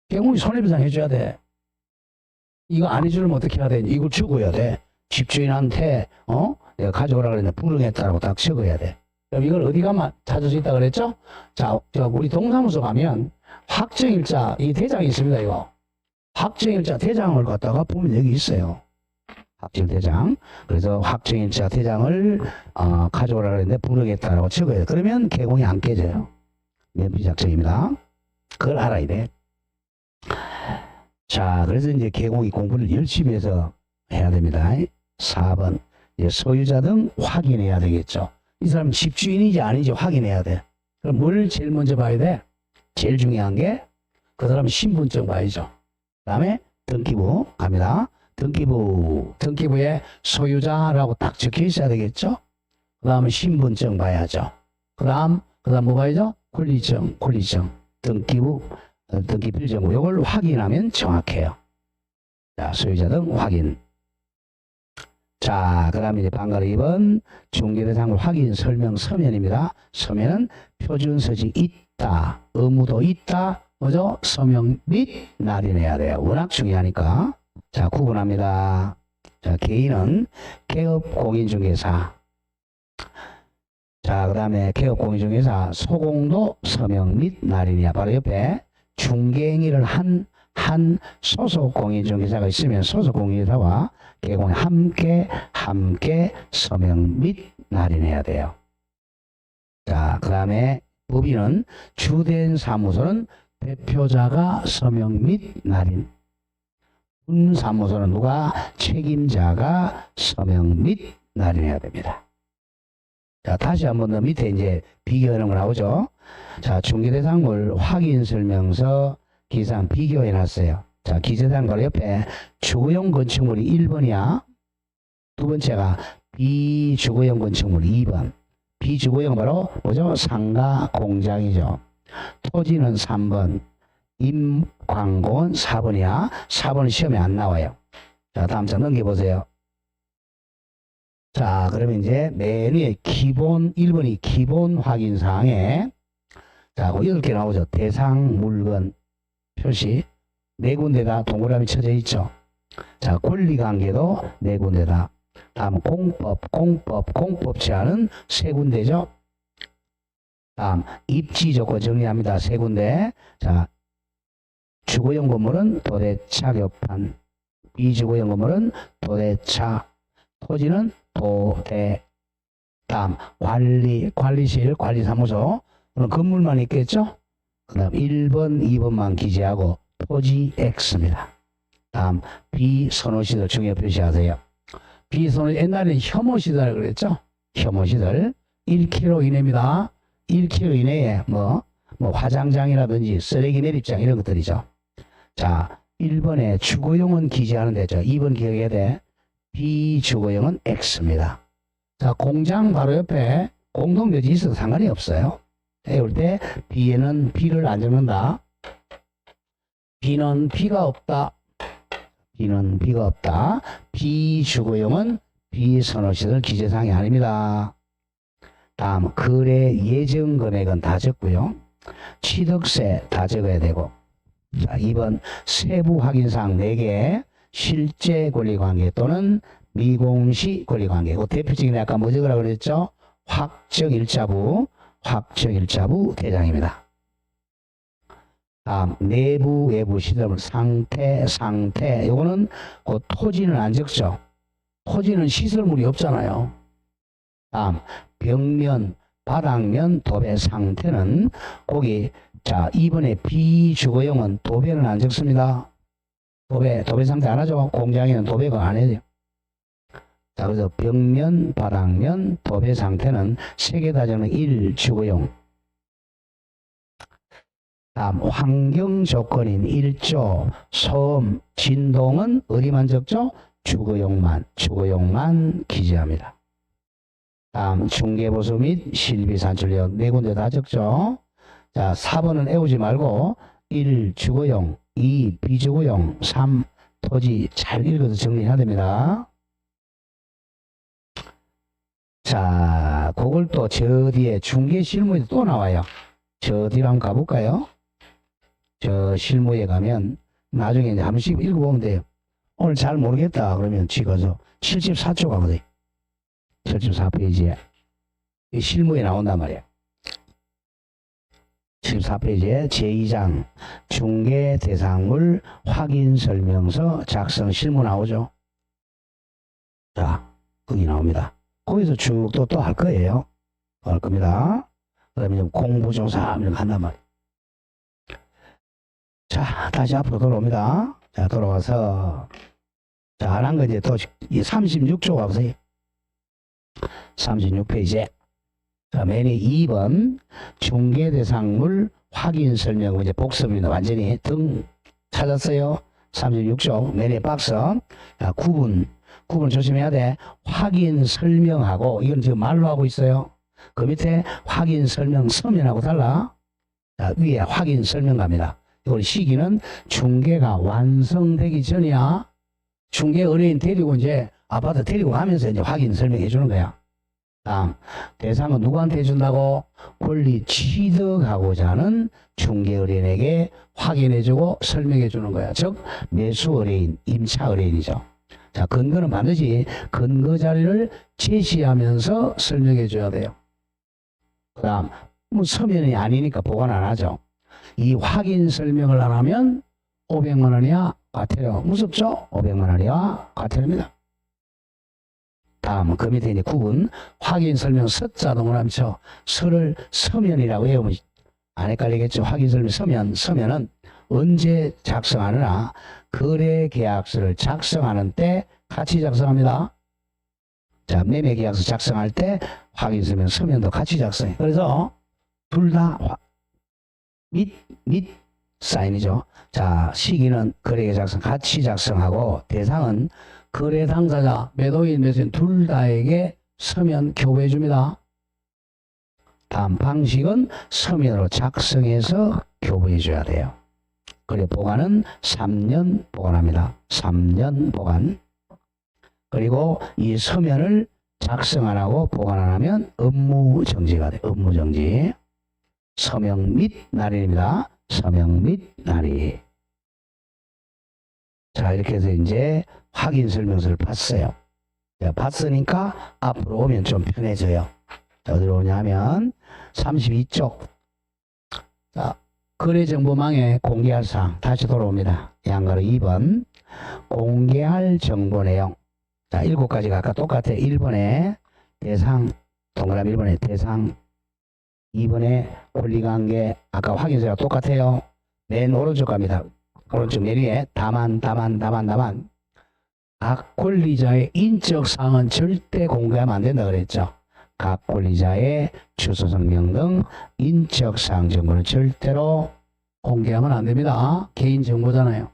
개공이 손해배상 해줘야 돼. 이거 안 해주면 어떻게 해야 돼? 이걸 적어야 돼. 집주인한테, 내가 가져오라 그랬는데 불응했다라고 딱 적어야 돼. 그럼 이걸 어디 가면 찾을 수 있다 그랬죠? 자, 우리 동사무소 가면 확정일자, 이 대장이 있습니다, 이거. 확정일자 대장을 갖다가 보면 여기 있어요. 확정대장. 그래서 확정일자 대장을 가져오라 그랬는데 불응했다라고 적어야 돼. 그러면 개공이 안 깨져요. 면피작성입니다. 그걸 알아야 돼. 자, 그래서 이제 개공이 공부를 열심히 해서 해야 됩니다. 4번. 이제 소유자 등 확인해야 되겠죠. 이 사람 집주인인지 아닌지 확인해야 돼. 그럼 뭘 제일 먼저 봐야 돼? 제일 중요한 게 그 사람 신분증 봐야죠. 그 다음에 등기부 갑니다. 등기부에 소유자라고 딱 적혀 있어야 되겠죠. 그 다음에 신분증 봐야죠. 그 다음 뭐 봐야죠? 권리증, 등기부, 등기필정부. 이걸 확인하면 정확해요. 자, 소유자 등 확인. 자, 그 다음에 이제 방가로 2번 중개대상물 확인 설명 서면입니다. 서면은 표준서지 있다, 의무도 있다, 뭐죠? 서명 및 날인해야 돼요. 워낙 중요하니까. 자, 구분합니다. 자, 개인은 개업공인중개사. 자, 그 다음에 개업공인중개사 소공도 서명 및 날인이야. 바로 옆에 중개행위를 한 소속공인중개사가 있으면 소속공인중개사와 개공이 함께 서명 및 날인해야 돼요. 자, 그 다음에 법인은 주된 사무소는 대표자가 서명 및 날인. 분사무소는 누가 책임자가 서명 및 날인해야 됩니다. 자, 다시 한번 더 밑에 이제 비교하는 거 나오죠. 자, 중개대상물 확인설명서 기상 비교해 놨어요. 자, 기재사항 바로 옆에 주거용 건축물이 1번이야. 두 번째가 비주거용 건축물이 2번. 비주거용 바로 뭐죠? 상가 공장이죠. 토지는 3번. 임광고는 4번이야. 4번은 시험에 안 나와요. 자, 다음 장 넘겨보세요. 자, 그러면 이제 맨 위에 기본, 1번이 기본 확인사항에, 자, 8개 나오죠. 대상 물건 표시. 4군데다 동그라미 쳐져 있죠. 자, 권리관계도 4군데다. 다음 공법 제한은 3군데죠. 다음 입지조건 정리합니다. 3군데. 자, 주거용 건물은 도대차 격판, 비주거용 건물은 도대차, 토지는 도대. 다음 관리실, 관리사무소. 그럼 건물만 있겠죠. 그 다음 1번, 2번만 기재하고 토지 X입니다. 다음 비선호시설 중요 표시하세요. 비선호 옛날에는 혐오시설 그랬죠. 혐오시설 1km 이내입니다. 1km 이내에 뭐 화장장이라든지 쓰레기 매립장 이런 것들이죠. 자, 1번에 주거용은 기재하는 데죠. 2번 기억해야 돼. 비주거용은 X입니다. 자, 공장 바로 옆에 공동묘지 있어도 상관이 없어요. 해올 때 B에는 B를 안 적는다. B는 B가 없다. B는 B가 없다. 비주거용은 비선호시설 기재사항이 아닙니다. 다음 거래 예정 금액은 다 적고요. 취득세 다 적어야 되고. 자, 2번 세부 확인사항 4개, 실제 권리관계 또는 미공시 권리관계. 그 대표적인 아까 뭐 적으라고 그랬죠? 확정일자부 대장입니다. 다음 내부 외부 시설 상태 요거는 그 토지는 안 적죠. 토지는 시설물이 없잖아요. 다음 벽면 바닥면 도배 상태는 거기 자 2번에 비주거용은 도배는 안 적습니다. 도배 상태 안 하죠. 공장에는 도배가 안 해야 돼요. 자 그래서 벽면 바닥면 도배 상태는 3개 다 적는 1주거용. 다음 환경 조건인 일조, 소음, 진동은 어디만 적죠? 주거용만 기재합니다. 다음 중개보수 및 실비산출력 4군데 다 적죠. 자 4번은 애우지 말고 1. 주거용 2. 비주거용 3. 토지 잘 읽어서 정리해야 됩니다. 자 그걸 또 저 뒤에 중개 실무에도 또 나와요. 저 뒤로 한번 가볼까요? 저 실무에 가면 나중에 이제 한 번씩 읽어보면 돼요. 오늘 잘 모르겠다 그러면 찍어서 74쪽 가면 돼요. 74페이지에 이 실무에 나온단 말이야. 74페이지에 제2장 중개 대상물 확인 설명서 작성 실무 나오죠. 자 거기 나옵니다. 거기서 쭉 또 할 거예요. 할 겁니다. 그러면 공부조사 이렇게 한단 말이야. 자 다시 앞으로 돌아옵니다. 자 돌아와서 자 안 한 거 이제 또 36쪽 가보세요. 36페이지에 자 맨 위 2번 중개대상물 확인 설명 이제 복습입니다. 완전히 등 찾았어요. 36쪽 맨 위 박스. 자 9분 조심해야 돼. 확인 설명하고 이건 지금 말로 하고 있어요. 그 밑에 확인 설명 서면하고 달라. 자 위에 확인 설명 갑니다. 이걸 시기는 중개가 완성되기 전이야. 중개 의뢰인 데리고 이제 아파트 데리고 가면서 이제 확인 설명해 주는 거야. 다음 대상은 누구한테 해준다고? 권리 취득하고자 하는 중개 의뢰인에게 확인해 주고 설명해 주는 거야. 즉 매수 의뢰인, 임차 의뢰인이죠. 자 근거는 반드시 근거 자료를 제시하면서 설명해 줘야 돼요. 그 다음 뭐 서면이 아니니까 보관 안 하죠. 이 확인 설명을 안 하면 500만 원이야 과태료. 무섭죠? 500만 원이야 과태료입니다. 다음 그 밑에 이제 9분 확인 설명 서자 동그라미쳐 서를 서면이라고 외우면 안 헷갈리겠죠. 확인 설명 서면은 언제 작성하느냐? 거래 계약서를 작성하는 때 같이 작성합니다. 자 매매 계약서 작성할 때 확인 설명 서면도 같이 작성해. 그래서 둘 다 및 사인이죠. 자 시기는 거래계 작성 같이 작성하고 대상은 거래 당사자 매도인 매수인 둘 다에게 서면 교부해 줍니다. 다음 방식은 서면으로 작성해서 교부해 줘야 돼요. 그리고 보관은 3년 보관합니다. 3년 보관. 그리고 이 서면을 작성 안 하고 보관 안 하면 업무 정지가 돼요. 업무 정지. 서명 및 날인입니다. 서명 및 날인. 자 이렇게 해서 이제 확인 설명서를 봤어요. 봤으니까 앞으로 오면 좀 편해져요. 자, 어디로 오냐면 32쪽. 자 거래정보망에 공개할 사항 다시 돌아옵니다. 양가로 2번 공개할 정보 내용. 자 7가지가 아까 똑같아요. 1번에 대상 동그라미 1번에 대상 2번에 권리관계 아까 확인서가 똑같아요. 맨 오른쪽 갑니다. 오른쪽 맨 위에 다만 각 권리자의 인적 사항은 절대 공개하면 안 된다 그랬죠. 각 권리자의 주소 성명 등 인적 사항 정보는 절대로 공개하면 안 됩니다. 개인 정보잖아요.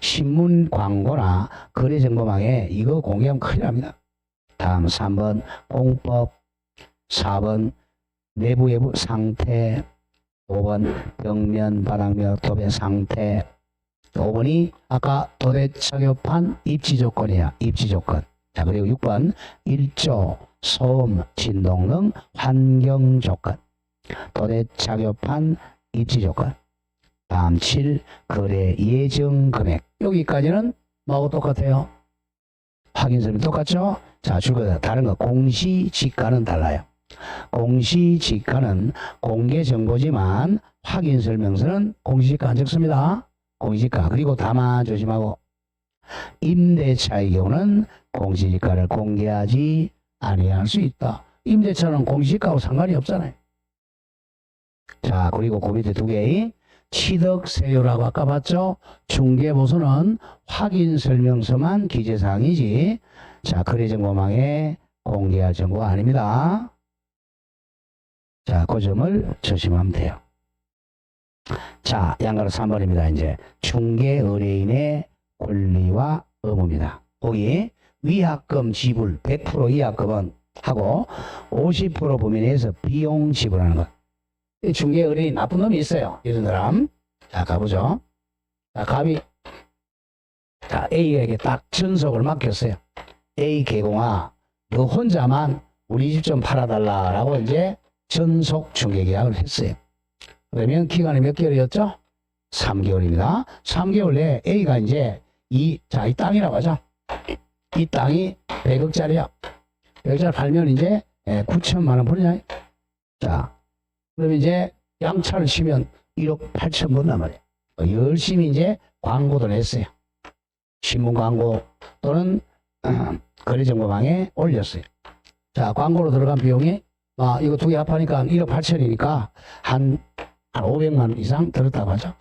신문 광고나 거래 정보망에 이거 공개하면 큰일 납니다. 다음 3번 공법, 4번 내부 외부 상태, 5번 벽면 바닥면 도배 상태, 5번이 아까 도대 착업한 입지 조건이야. 입지 조건. 자 그리고 6번 1조 소음, 진동 등 환경 조건. 도대 작업한 입지 조건. 다음 7. 거래 예정 금액. 여기까지는 뭐하고 똑같아요? 확인서면 똑같죠? 자, 줄거다. 다른 거 공시지가는 달라요. 공시지가는 공개정보지만 확인설명서는 공시지가 안 적습니다. 공시지가. 그리고 다만 조심하고 임대차의 경우는 공시지가를 공개하지 아니할 수 있다. 임대차는 공시지가하고 상관이 없잖아요. 자, 그리고 그 밑에 두 개의 취득세율하고 아까 봤죠? 중개보수는 확인설명서만 기재사항이지 자, 거래정보망에 공개할 정보가 아닙니다. 자, 그 점을 조심하면 돼요. 자, 양가로 3번입니다. 이제 중개 의뢰인의 권리와 의무입니다. 거기 위약금 지불 100% 위약금은 하고 50% 범위 내에서 비용 지불하는 것. 중개 의뢰인 나쁜 놈이 있어요. 이런 사람. 자, 가보죠. 자, 갑이 자, A에게 딱 전속을 맡겼어요. A 개공아, 너 혼자만 우리 집 좀 팔아달라라고 이제 전속 중개 계약을 했어요. 그러면 기간이 몇 개월이었죠? 3개월입니다. 3개월 내에 A가 이제 이 땅이라고 하죠. 이 땅이 100억짜리야. 100억짜리 팔면 이제 9천만 원 벌냐? 자, 그러면 이제 양차를 치면 1억 8천 번단 말이에요. 열심히 이제 광고도 냈어요. 신문 광고 또는 거래정보망에 올렸어요. 자, 광고로 들어간 비용이 이거 두 개 합하니까 1억 8천이니까 한 500만 원 이상 들었다고 하죠.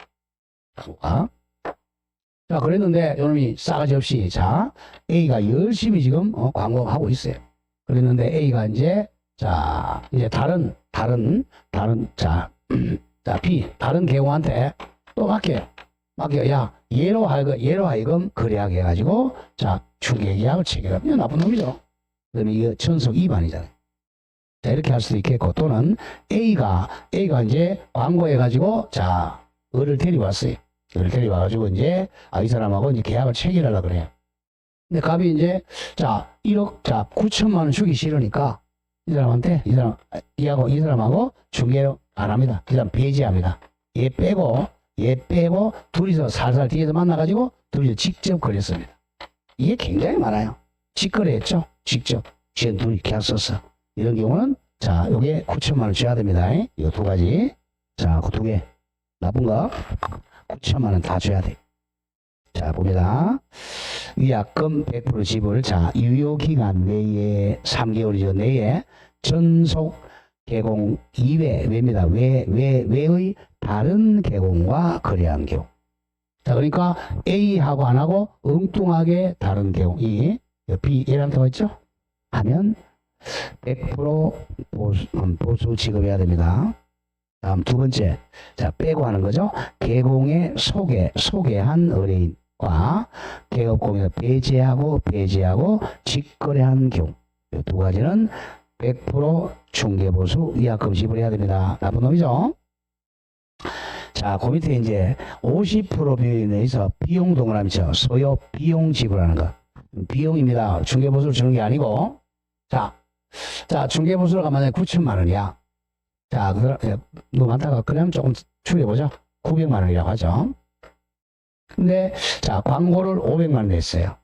자, 그랬는데 요놈이 싸가지 없이 자, A가 열심히 지금 광고하고 있어요. 그랬는데 A가 이제 이제 다른 B 다른 개공한테 또 맡겨. 야, 얘로 하여금 거래하게 해가지고 중개 계약을 체결하면 이거 나쁜 놈이죠. 그러면 이거 전속 위반이잖아요. 자, 이렇게 할 수도 있겠고 또는 A가 이제 광고해가지고 을을 데려왔어요. 을을 데려와가지고 이제 이 사람하고 이제 계약을 체결하려고 그래요. 근데 갑이 이제 1억 9천만 원 주기 싫으니까 이 사람하고 중개를 안 합니다. 이 사람 배제합니다. 얘 빼고 둘이서 살살 뒤에서 만나가지고 둘이서 직접 거래했습니다. 이게 굉장히 많아요. 직거래했죠. 직접 지금 둘이 계약 썼어. 이런 경우는 요게 9천만 원 줘야 됩니다. 이거 두 가지. 그 두 개 나쁜 거 9천만 원 다 줘야 돼. 자, 봅니다. 위약금 100% 지불. 유효기간 내에 3개월이죠. 내에 전속 개공 이외 외입니다. 외의 다른 개공과 거래한 경우. 자, 그러니까 A하고 안 하고 엉뚱하게 다른 개공. B 얘랑 더 있죠? 하면 100% 보수 지급해야 됩니다. 다음 두 번째. 빼고 하는 거죠. 개공에 소개한 의뢰인과 개업공에서 배제하고 직거래한 경우. 이 두 가지는 100% 중개보수 위약금 지불해야 됩니다. 나쁜 놈이죠. 자, 그 밑에 이제 50% 비용에 대해서 비용 동그라미죠. 소요 비용 지불하는 것. 비용입니다. 중개보수를 주는 게 아니고. 자, 중개보수가 만약에 9천만 원이야. 너무 많다가 그냥 조금 줄여보죠. 900만 원이라고 하죠. 근데, 광고를 500만 원 냈어요.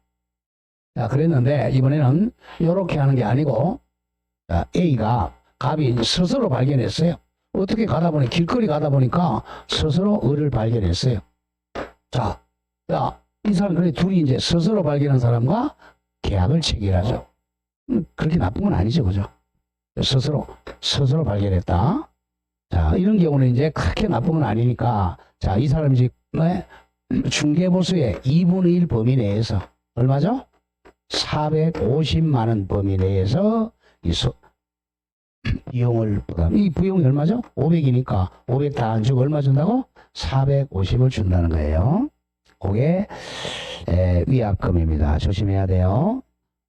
그랬는데, 이번에는 이렇게 하는 게 아니고, A가 갑이 스스로 발견했어요. 어떻게 길거리 가다 보니까 스스로 을을 발견했어요. 이 사람, 그래, 둘이 이제 스스로 발견한 사람과 계약을 체결하죠. 그렇게 나쁜 건 아니죠. 그죠? 스스로 발견했다. 이런 경우는 이제 그렇게 나쁜 건 아니니까, 이 사람이 지금 중개보수의 2분의 1 범위 내에서, 얼마죠? 450만 원 범위 내에서 비용을 부담. 이 비용이 얼마죠? 500이니까 500 다 안 주고 얼마 준다고? 450을 준다는 거예요. 그게 위약금입니다. 조심해야 돼요.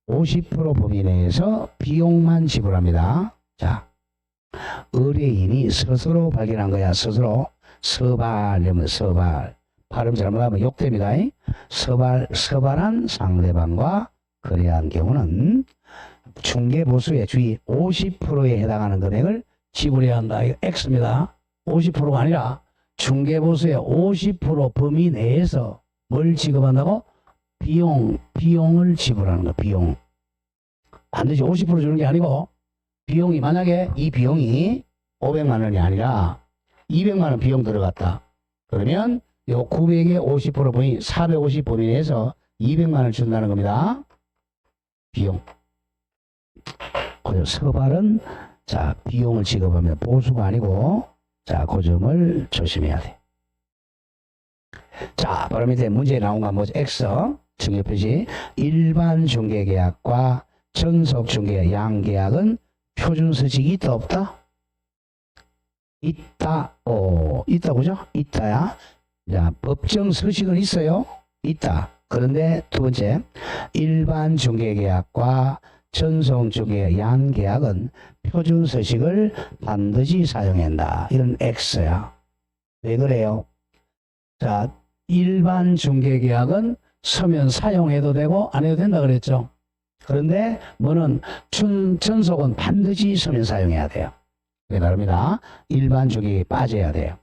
50% 범위 내에서 비용만 지불합니다. 의뢰인이 스스로 발견한 거야. 스스로. 서발이면 서발. 발음 잘못하면 욕됩니다. 서발한 상대방과 거래한 경우는 중개보수의 주의 50%에 해당하는 금액을 지불해야 한다. 이거 X입니다. 50%가 아니라 중개보수의 50% 범위 내에서 뭘 지급한다고? 비용을 지불하는 거. 비용. 반드시 50% 주는 게 아니고 비용이 만약에 이 비용이 500만 원이 아니라 200만 원 비용 들어갔다. 그러면 요 900의 50% 범위 450 범위 내에서 200만 원을 준다는 겁니다. 비용. 그래서 서발은 자 비용을 지급하면 보수가 아니고 자 그 점을 조심해야 돼. 자 바로 밑에 문제에 나온 건 뭐죠? X 증여 표시 일반 중개계약과 전속 중개 양계약은 표준 서식이 있다 없다? 있다. 있다 그죠? 있다야. 자 법정 서식은 있어요. 있다. 그런데 두 번째 일반 중개계약과 전속 중개 양계약은 표준 서식을 반드시 사용해야 한다. 이런 X야. 왜 그래요? 자 일반 중개계약은 서면 사용해도 되고 안 해도 된다 그랬죠. 그런데 뭐는 전속은 반드시 서면 사용해야 돼요. 그게 다릅니다. 일반 중개계약이 빠져야 돼요.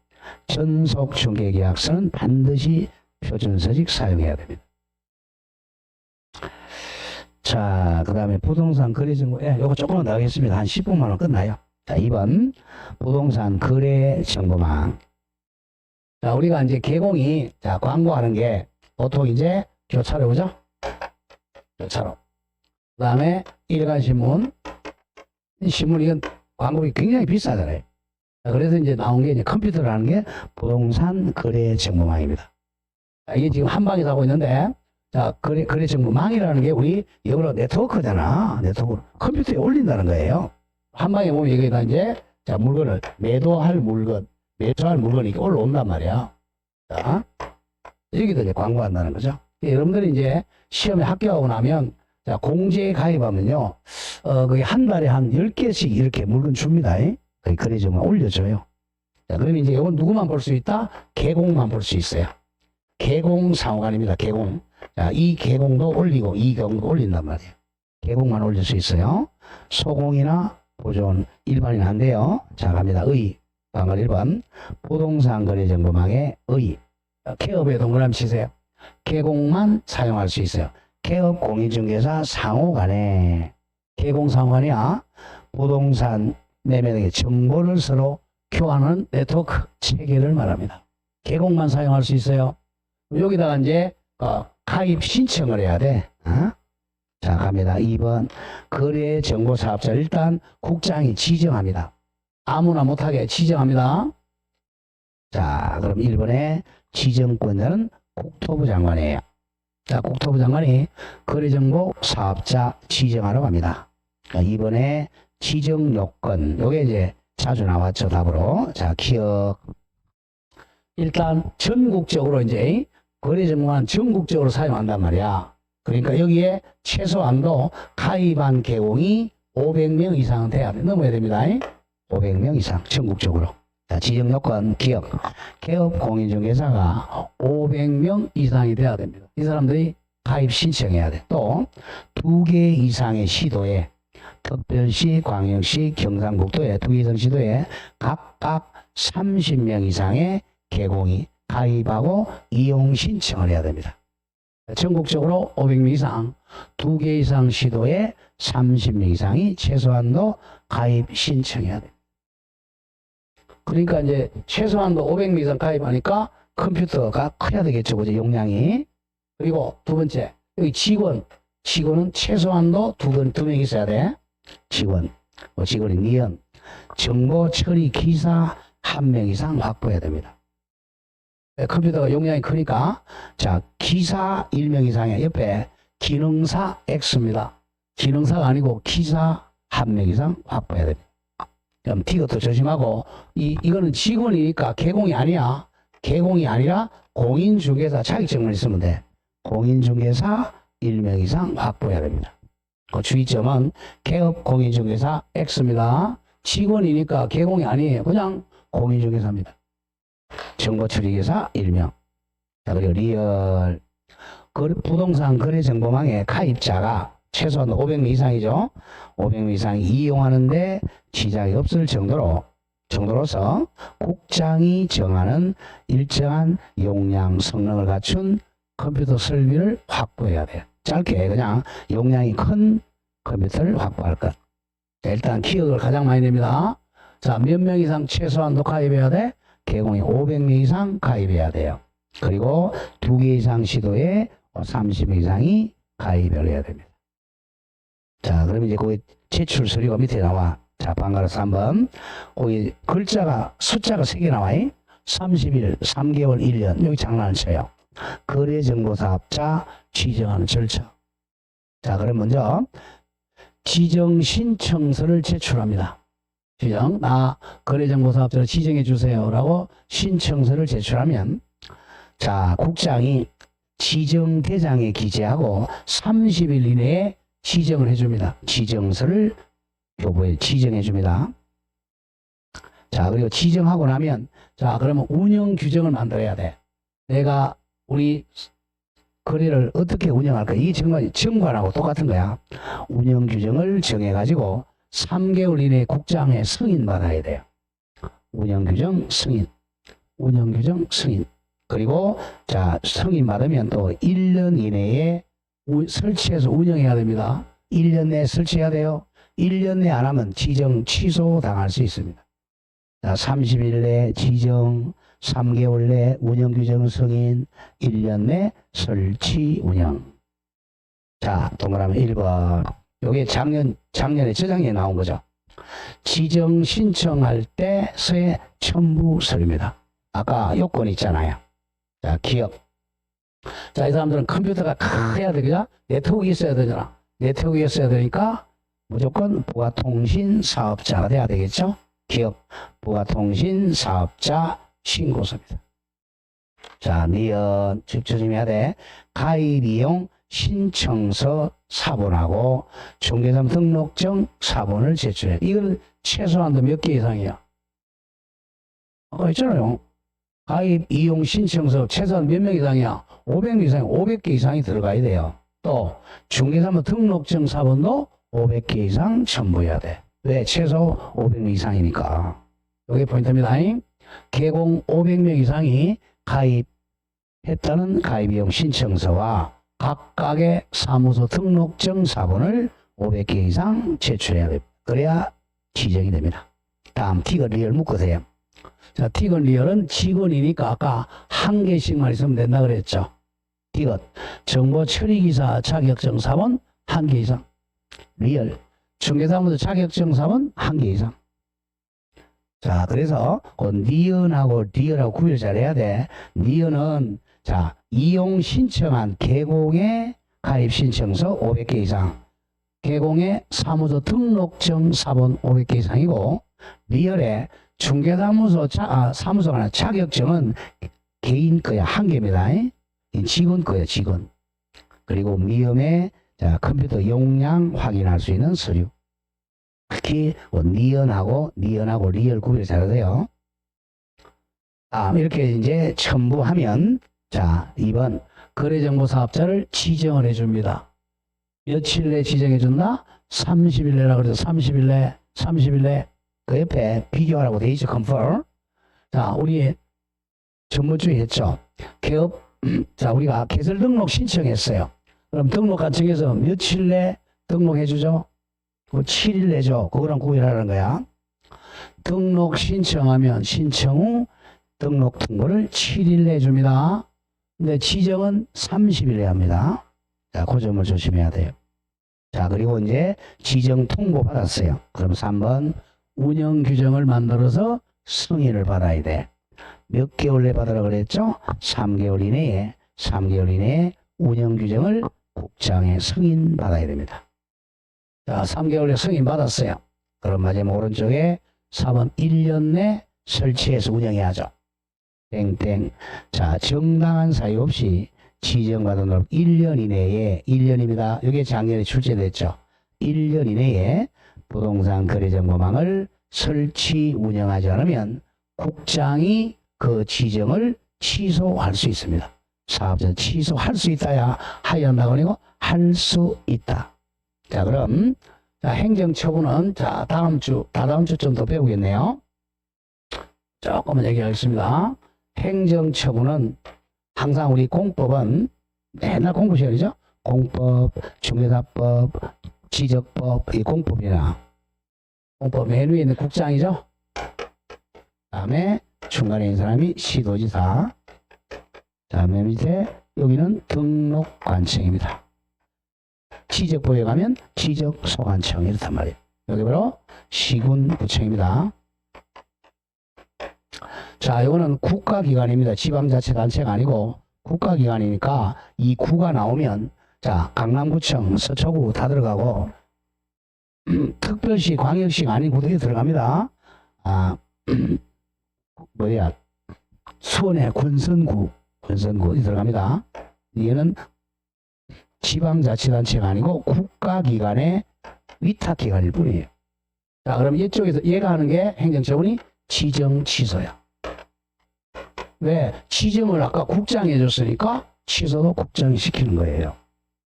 전속 중개계약서는 반드시 표준서식 사용해야 됩니다. 자, 그 다음에 부동산 거래정보, 요거 조금만 더 하겠습니다. 한 10분만 하면 끝나요. 자, 2번 부동산 거래정보망. 자, 우리가 이제 개공이 자 광고하는 게 보통 이제 교차로 그죠? 교차로. 그 다음에 일간신문. 신문 이건 광고비 굉장히 비싸잖아요. 자, 그래서 이제 나온 게 이제 컴퓨터라는 게 부동산 거래 정보망입니다. 자, 이게 지금 한 방에서 하고 있는데, 자, 거래 정보망이라는 게 우리 영어로 네트워크잖아. 네트워크. 컴퓨터에 올린다는 거예요. 한 방에 보면 여기다 이제, 자, 물건을 매도할 물건, 매수할 물건이 이렇게 올라온단 말이야. 자, 여기도 이제 광고한다는 거죠. 여러분들이 이제 시험에 합격하고 나면, 자, 공제에 가입하면요, 그게 한 달에 한 10개씩 이렇게 물건 줍니다. 거래 정보 올려줘요. 자, 그러면 이제 이건 누구만 볼 수 있다? 개공만 볼 수 있어요. 개공 상호간입니다. 개공. 자, 이 개공도 올리고 이 개공도 올린단 말이에요. 개공만 올릴 수 있어요. 소공이나 보존 일반인 안 돼요. 자, 갑니다. 의. 방금 1번. 부동산 거래 정보망의 의. 개업에 동그라미 치세요. 개공만 사용할 수 있어요. 개업 공인중개사 상호간에 개공 상호간이야. 부동산 매매 등의 정보를 서로 교환하는 네트워크 체계를 말합니다. 개공만 사용할 수 있어요. 여기다가 이제 가입 신청을 해야 돼. 자, 갑니다. 2번 거래 정보 사업자 일단 국장이 지정합니다. 아무나 못하게 지정합니다. 자, 그럼 1번에 지정권자는 국토부 장관이에요. 자, 국토부 장관이 거래 정보 사업자 지정하러 갑니다. 자, 2번에 지정 요건. 요게 이제 자주 나왔죠, 답으로. 자, 기억. 일단 전국적으로 이제 거래 정보는 전국적으로 사용한단 말이야. 그러니까 여기에 최소한도 가입한 개공이 500명 이상은 돼야 돼. 넘어야 됩니다. 500명 이상 전국적으로. 자, 지정 요건 기억. 개업 공인중개사가 500명 이상이 돼야 됩니다. 이 사람들이 가입 신청해야 돼. 또 2개 이상의 시도에 특별시, 광역시, 경상북도에 2개 이상 시도에 각각 30명 이상의 개공이 가입하고 이용 신청을 해야 됩니다. 전국적으로 500명 이상, 2개 이상 시도에 30명 이상이 최소한도 가입 신청해야 됩니다. 그러니까 이제 최소한도 500명 이상 가입하니까 컴퓨터가 커야 되겠죠, 그죠? 용량이. 그리고 두 번째, 여기 직원은 최소한도 2명 있어야 돼. 직원이 니은. 정보 처리 기사 1명 이상 확보해야 됩니다. 컴퓨터가 용량이 크니까, 자, 기사 1명 이상에 옆에 기능사 X입니다. 기능사가 아니고 기사 1명 이상 확보해야 됩니다. 그럼 T것도 조심하고, 이거는 직원이니까 개공이 아니야. 개공이 아니라 공인중개사 자격증만 있으면 돼. 공인중개사 1명 이상 확보해야 됩니다. 그 주의점은 개업 공인중개사 X입니다. 직원이니까 개공이 아니에요. 그냥 공인중개사입니다. 정보처리기사 1명. 자, 그리고 리얼. 부동산 거래정보망의 가입자가 최소한 500명 이상이죠. 500명 이상이 이용하는데 지장이 없을 정도로서 국장이 정하는 일정한 용량 성능을 갖춘 컴퓨터 설비를 확보해야 돼요. 짧게 그냥 용량이 큰 컴퓨터를 확보할 것. 자, 일단 기억을 가장 많이 냅니다. 자, 몇 명 이상 최소한도 가입해야 돼? 개공이 500명 이상 가입해야 돼요. 그리고 2개 이상 시도에 30명 이상이 가입을 해야 됩니다. 자, 그럼 이제 거기 제출 서류가 밑에 나와. 자, 번갈아서 한번. 거기 숫자가 3개 나와요. 30일, 3개월, 1년. 여기 장난을 쳐요. 거래정보사업자 지정하는 절차. 자, 그럼 먼저 지정 신청서를 제출합니다. 나 거래정보사업자를 지정해 주세요 라고 신청서를 제출하면, 자, 국장이 지정 대장에 기재하고 30일 이내에 지정을 해줍니다. 지정서를 교부에 지정해 줍니다. 자, 그리고 지정하고 나면, 자, 그러면 운영 규정을 만들어야 돼. 내가 우리 거래를 어떻게 운영할까? 이게 정관하고 똑같은 거야. 운영 규정을 정해가지고 3개월 이내에 국장에 승인받아야 돼요. 운영 규정 승인. 운영 규정 승인. 그리고 자, 승인받으면 또 1년 이내에 설치해서 운영해야 됩니다. 1년 내에 설치해야 돼요. 1년 내에 안 하면 지정 취소 당할 수 있습니다. 자, 30일 내 지정, 3개월 내 운영 규정 승인, 1년 내 설치 운영. 자, 동그라미 1번. 요게 작년에 저작년에 나온 거죠. 지정 신청할 때서의 첨부 서류입니다. 아까 요건 있잖아요. 자, 기업. 자, 이 사람들은 컴퓨터가 커야 되겠죠? 네트워크 있어야 되잖아. 네트워크 있어야 되니까 무조건 부가통신 사업자가 돼야 되겠죠? 기업 부가통신 사업자 신고서입니다. 자, 니은 조심해야 돼. 가입 이용 신청서 사본하고 중개사업 등록증 사본을 제출해. 이걸 최소한도 몇 개 이상이야? 아까 있잖아요. 가입 이용 신청서 최소한 몇 명 이상이야? 500명 이상, 500개 이상이 들어가야 돼요. 또 중개사업 등록증 사본도 500개 이상 첨부해야 돼. 왜? 최소 500명 이상이니까. 이게 포인트입니다. 개공 500명 이상이 가입했다는 가입이용 신청서와 각각의 사무소 등록증 사본을 500개 이상 제출해야 됩니다. 그래야 지정이 됩니다. 다음 티건 리얼 묶으세요. 자, 티건 리얼은 직원이니까 아까 한 개씩만 있으면 된다 그랬죠. 티건 정보 처리기사 자격증 사본 1개 이상. 리얼 중개사무소 자격증 사본 1개 이상. 자, 그래서 니은하고 리얼하고 구별 잘해야 돼. 니은은 자, 이용 신청한 개공의 가입 신청서 500개 이상, 개공의 사무소 등록증 사본 500개 이상이고, 리얼의 중개사무소 사무소가 아니라 자격증은 개인 거야. 1개입니다. 직원 거야, 직원. 그리고 미음의 자, 컴퓨터 용량 확인할 수 있는 서류. 특히 니은하고 리얼 구별 잘하세요. 이렇게 이제 첨부하면, 자, 2번 거래정보 사업자를 지정을 해줍니다. 며칠 내 지정해 준다? 30일 내라 그래서 30일 내 그 옆에 비교하라고 돼 있죠. confirm. 자, 우리 전번주에 했죠. 개업. 자, 우리가 개설 등록 신청했어요. 그럼 등록한 측에서 며칠 내 등록해 주죠? 7일 내죠. 그거랑 구별하라는 거야. 등록 신청하면 신청 후 등록 통보를 7일 내 줍니다. 근데 지정은 30일에 합니다. 자, 그 점을 조심해야 돼요. 자, 그리고 이제 지정 통보 받았어요. 그럼 3번 운영 규정을 만들어서 승인을 받아야 돼. 몇 개월 내에 받으라 그랬죠? 3개월 이내에 운영 규정을 국장에 승인 받아야 됩니다. 자, 3개월 내 승인 받았어요. 그럼 마지막 오른쪽에 4번 1년 내 설치해서 운영해야죠. 땡땡. 자, 정당한 사유 없이 지정받은 업 1년 이내에, 1년입니다. 이게 작년에 출제됐죠. 1년 이내에 부동산 거래정보망을 설치 운영하지 않으면 국장이 그 지정을 취소할 수 있습니다. 사업자 취소할 수 있다야 하여야 한다고 아니고 할 수 있다. 자, 그럼 자, 행정처분은 자, 다다음 주쯤 더 배우겠네요. 조금만 얘기하겠습니다. 행정처분은 항상 우리 공법은 맨날 공부 시간이죠. 공법, 중개사법, 지적법, 이 공법이나 공법 맨 위에 있는 국장이죠. 다음에 중간에 있는 사람이 시도지사. 다음에 밑에 여기는 등록관청입니다. 지적법에 가면 지적소관청 이렇단 말이에요. 여기 바로 시군구청입니다. 자, 이거는 국가기관입니다. 지방자치단체가 아니고 국가기관이니까 이 구가 나오면 자, 강남구청, 서초구 다 들어가고 특별시, 광역시가 아닌 구도에 들어갑니다. 아, 뭐야, 수원의 권선구 들어갑니다. 얘는 지방자치단체가 아니고 국가기관의 위탁기관일 뿐이에요. 자, 그럼 이쪽에서 얘가 하는 게 행정처분이 지정취소야. 왜? 지정을 아까 국장이 해줬으니까 취소도 국장이 시키는 거예요.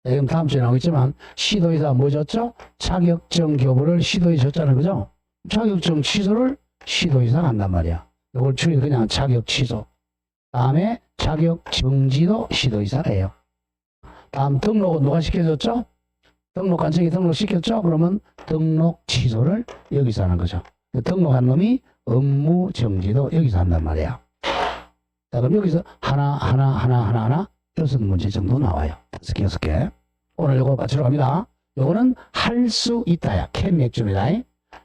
지금 다음 주에 나오겠지만 시도의사 뭐 줬죠? 자격증 교부를 시도에 줬잖아요. 그죠? 자격증 취소를 시도의사가 한단 말이야. 이걸 줄여서 그냥 자격 취소. 다음에 자격 정지도 시도의사가 해요. 다음 등록은 누가 시켜줬죠? 등록관청이 등록시켰죠? 그러면 등록 취소를 여기서 하는 거죠. 등록한 놈이 업무 정지도 여기서 한단 말이야. 자, 그럼 여기서 하나 6문제 정도 나와요. 5개, 6개. 오늘 요거 맞추러 갑니다. 요거는 할 수 있다야. 캔 맥주입니다.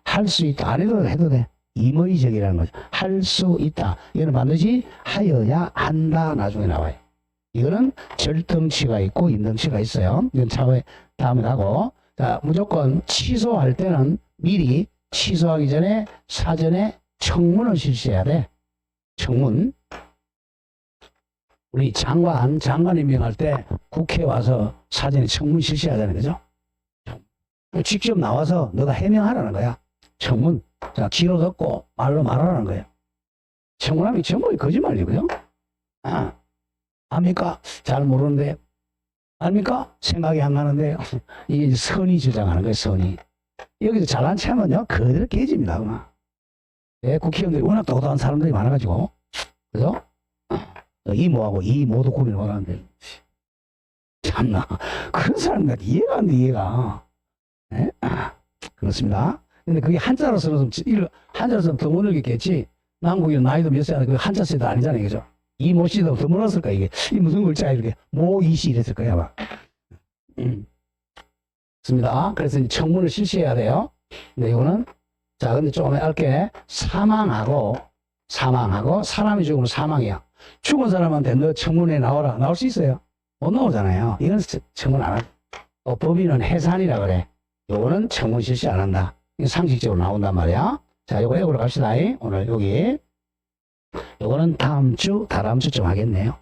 할 수 있다. 안 해도 돼. 임의적이라는 거죠. 할 수 있다. 이거는 반드시 하여야 한다. 나중에 나와요. 이거는 절등치가 있고 임등치가 있어요. 이건 차후에 다음에 가고. 자, 무조건 취소할 때는 미리 취소하기 전에 사전에 청문을 실시해야 돼. 청문. 우리 장관 임명할 때 국회에 와서 사전에 청문 실시해야 되는 거죠. 직접 나와서 너가 해명하라는 거야. 청문. 자, 귀로 듣고 말로 말하라는 거예요. 청문하면 전부 거짓말이고요. 아, 압니까? 잘 모르는데. 압니까? 생각이 안 나는데. 이게 선이 주장하는 거예요, 선이. 여기서 잘난 체하면요, 그대로 깨집니다. 그만. 네, 국회의원들이 워낙 똑똑한 사람들이 많아가지고. 그죠? 이모하고 이모도 고민을 못하는데. 참나. 그런 사람들 이해가 안 돼, 이해가. 네? 그렇습니다. 근데 그게 한자로 쓰면 더 못 읽겠지. 남국이 나이도 몇 살인데 그 한자 세도 아니잖아요. 그죠? 이모 씨도 더 몰랐을까, 이게. 이 무슨 글자 이렇게. 모이씨 이랬을 거야, 아마. 그렇습니다. 그래서 이제 청문을 실시해야 돼요. 근데 이거는, 자, 근데 조금 얇게 사망하고 사람이 죽으면 사망이야. 죽은 사람한테 너 청문회 나오라. 나올 수 있어요? 못 나오잖아요. 이건 청문 안 한다. 법인은 해산이라 그래. 요거는 청문 실시 안 한다. 이거 상식적으로 나온단 말이야. 자, 요거 외우러 갑시다. 오늘 여기. 요거는 다다음 주쯤 하겠네요.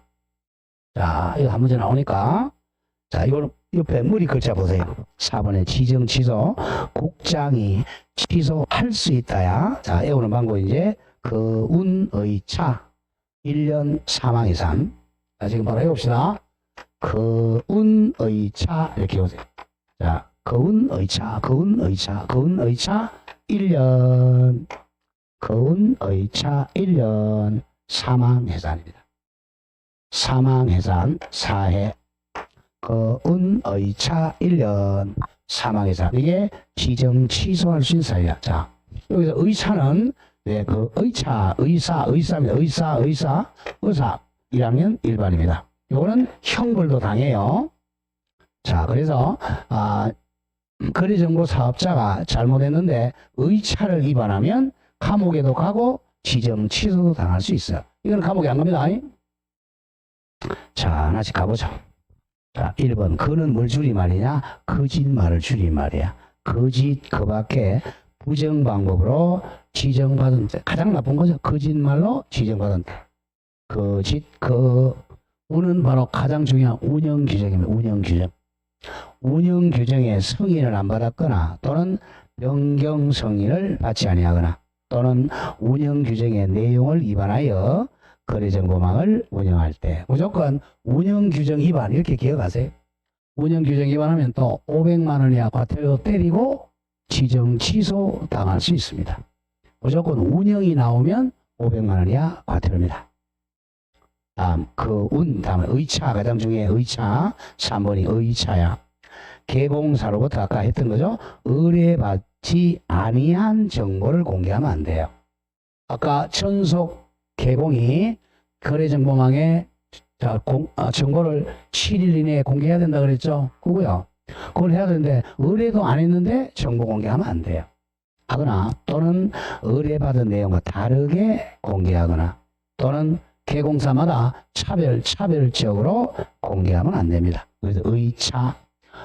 자, 이거 한 문제 나오니까. 자, 이거는 옆에 머리 글자 보세요. 4번에 지정 취소. 국장이 취소할 수 있다야. 자, 외우는 방법 이제 그 운의 차. 1년 사망 이상. 자, 지금 바로 해봅시다. 거운의 차, 이렇게 해보세요. 자, 거운의 차, 1년. 거운의 차 1년 사망 해산입니다. 사망 해산, 사해. 거운의 차 1년 사망 해산. 이게 지정 취소할 수 있는 사유야. 자, 여기서 의차는 네, 그 의사입니다. 의사 1학년 1반입니다. 요거는 형벌도 당해요. 자, 그래서 거래정보 사업자가 잘못했는데 의차를 위반하면 감옥에도 가고 지정 취소도 당할 수 있어요. 이건 감옥에 안 갑니다. 자, 하나씩 가보죠. 자, 1번 그는 뭘 줄임말이냐? 거짓말을 줄임말이야. 거짓 그 밖에 부정 방법으로 지정받은 때 가장 나쁜 거죠. 거짓말로 지정받은 때. 거짓 우는 바로 가장 중요한 운영 규정입니다. 운영 규정. 운영 규정의 승인을 안 받았거나 또는 변경 승인을 받지 아니하거나 또는 운영 규정의 내용을 위반하여 거래정보망을 운영할 때 무조건 운영규정 위반 이렇게 기억하세요. 운영규정 위반하면 또 500만 원 이하 과태료 때리고 지정 취소 당할 수 있습니다. 무조건 운영이 나오면 500만 원 이하 과태료입니다. 다음 다음에 의차 가장 중에 의차 3번이 의차야. 개공사로부터 아까 했던 거죠. 의뢰받지 아니한 정보를 공개하면 안 돼요. 아까 전속 개공이 거래정보망에 정보를 7일 이내에 공개해야 된다 그랬죠. 그거요. 그걸 해야 되는데 의뢰도 안 했는데 정보 공개하면 안 돼요. 하거나 또는 의뢰받은 내용과 다르게 공개하거나 또는 개공사마다 차별적으로 공개하면 안 됩니다. 그래서 의차,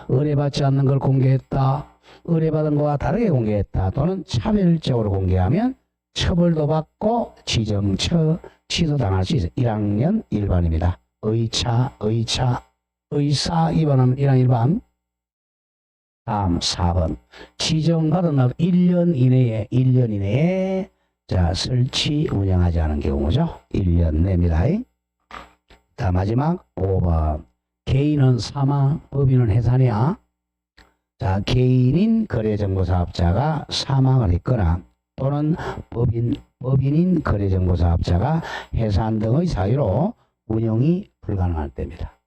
의뢰받지 않는 걸 공개했다, 의뢰받은 거와 다르게 공개했다 또는 차별적으로 공개하면 처벌도 받고 지정 취소당할 수 있어요. 1학년 1반입니다. 의차, 의사 2번하면 1학년 1반. 다음 4번. 지정받은 날 1년 이내에 자, 설치, 운영하지 않은 경우죠. 1년 내입니다. 자, 마지막 5번. 개인은 사망, 법인은 해산이야. 자, 개인인 거래정보사업자가 사망을 했거나 또는 법인인 거래정보사업자가 해산 등의 사유로 운영이 불가능할 때입니다.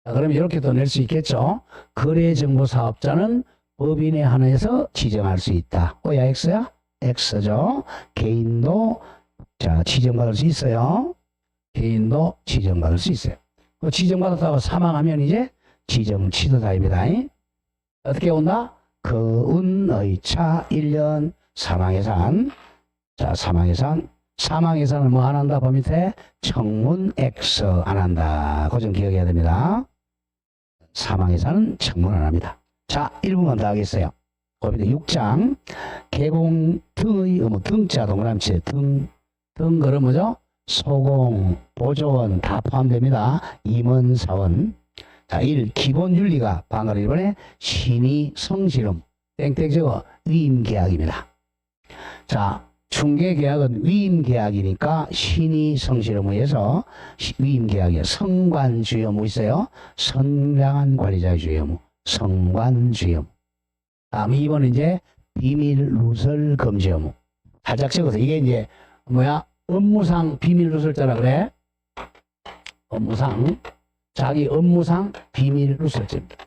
자, 그러면 이렇게도 낼 수 있겠죠. 거래정보사업자는 법인에 한해서 지정할 수 있다. O야 X야? X죠. 개인도 자 지정받을 수 있어요. 개인도 지정받을 수 있어요. 지정받았다고 사망하면 이제 지정 취소자입니다. 어떻게 온다? 거운의차 1년 사망해산. 자, 사망해산은 뭐 안 한다? 법 밑에 청문 X 안 한다. 그 점 기억해야 됩니다. 사망해산은 청문 안 합니다. 자, 1부만 더 하겠어요. 그 밑에 6장 개공 등의 의무 등자 동그라미 등 그럼 뭐죠? 소공, 보조원 다 포함됩니다. 임원사원. 자, 1. 기본윤리가 방금 1번에 신의 성실음 땡땡 적어 위임계약입니다. 자, 중개계약은 위임계약이니까 신의 성실음에 의해서 위임계약이에요. 성관주의 의무 있어요. 선량한 관리자의 주의 의무. 성관주의 의무. 다음 2번은 이제 비밀 누설 금지 의무. 살짝 적어서 이게 이제 뭐야? 업무상 비밀 누설자라 그래. 업무상 자기 업무상 비밀 누설죄입니다.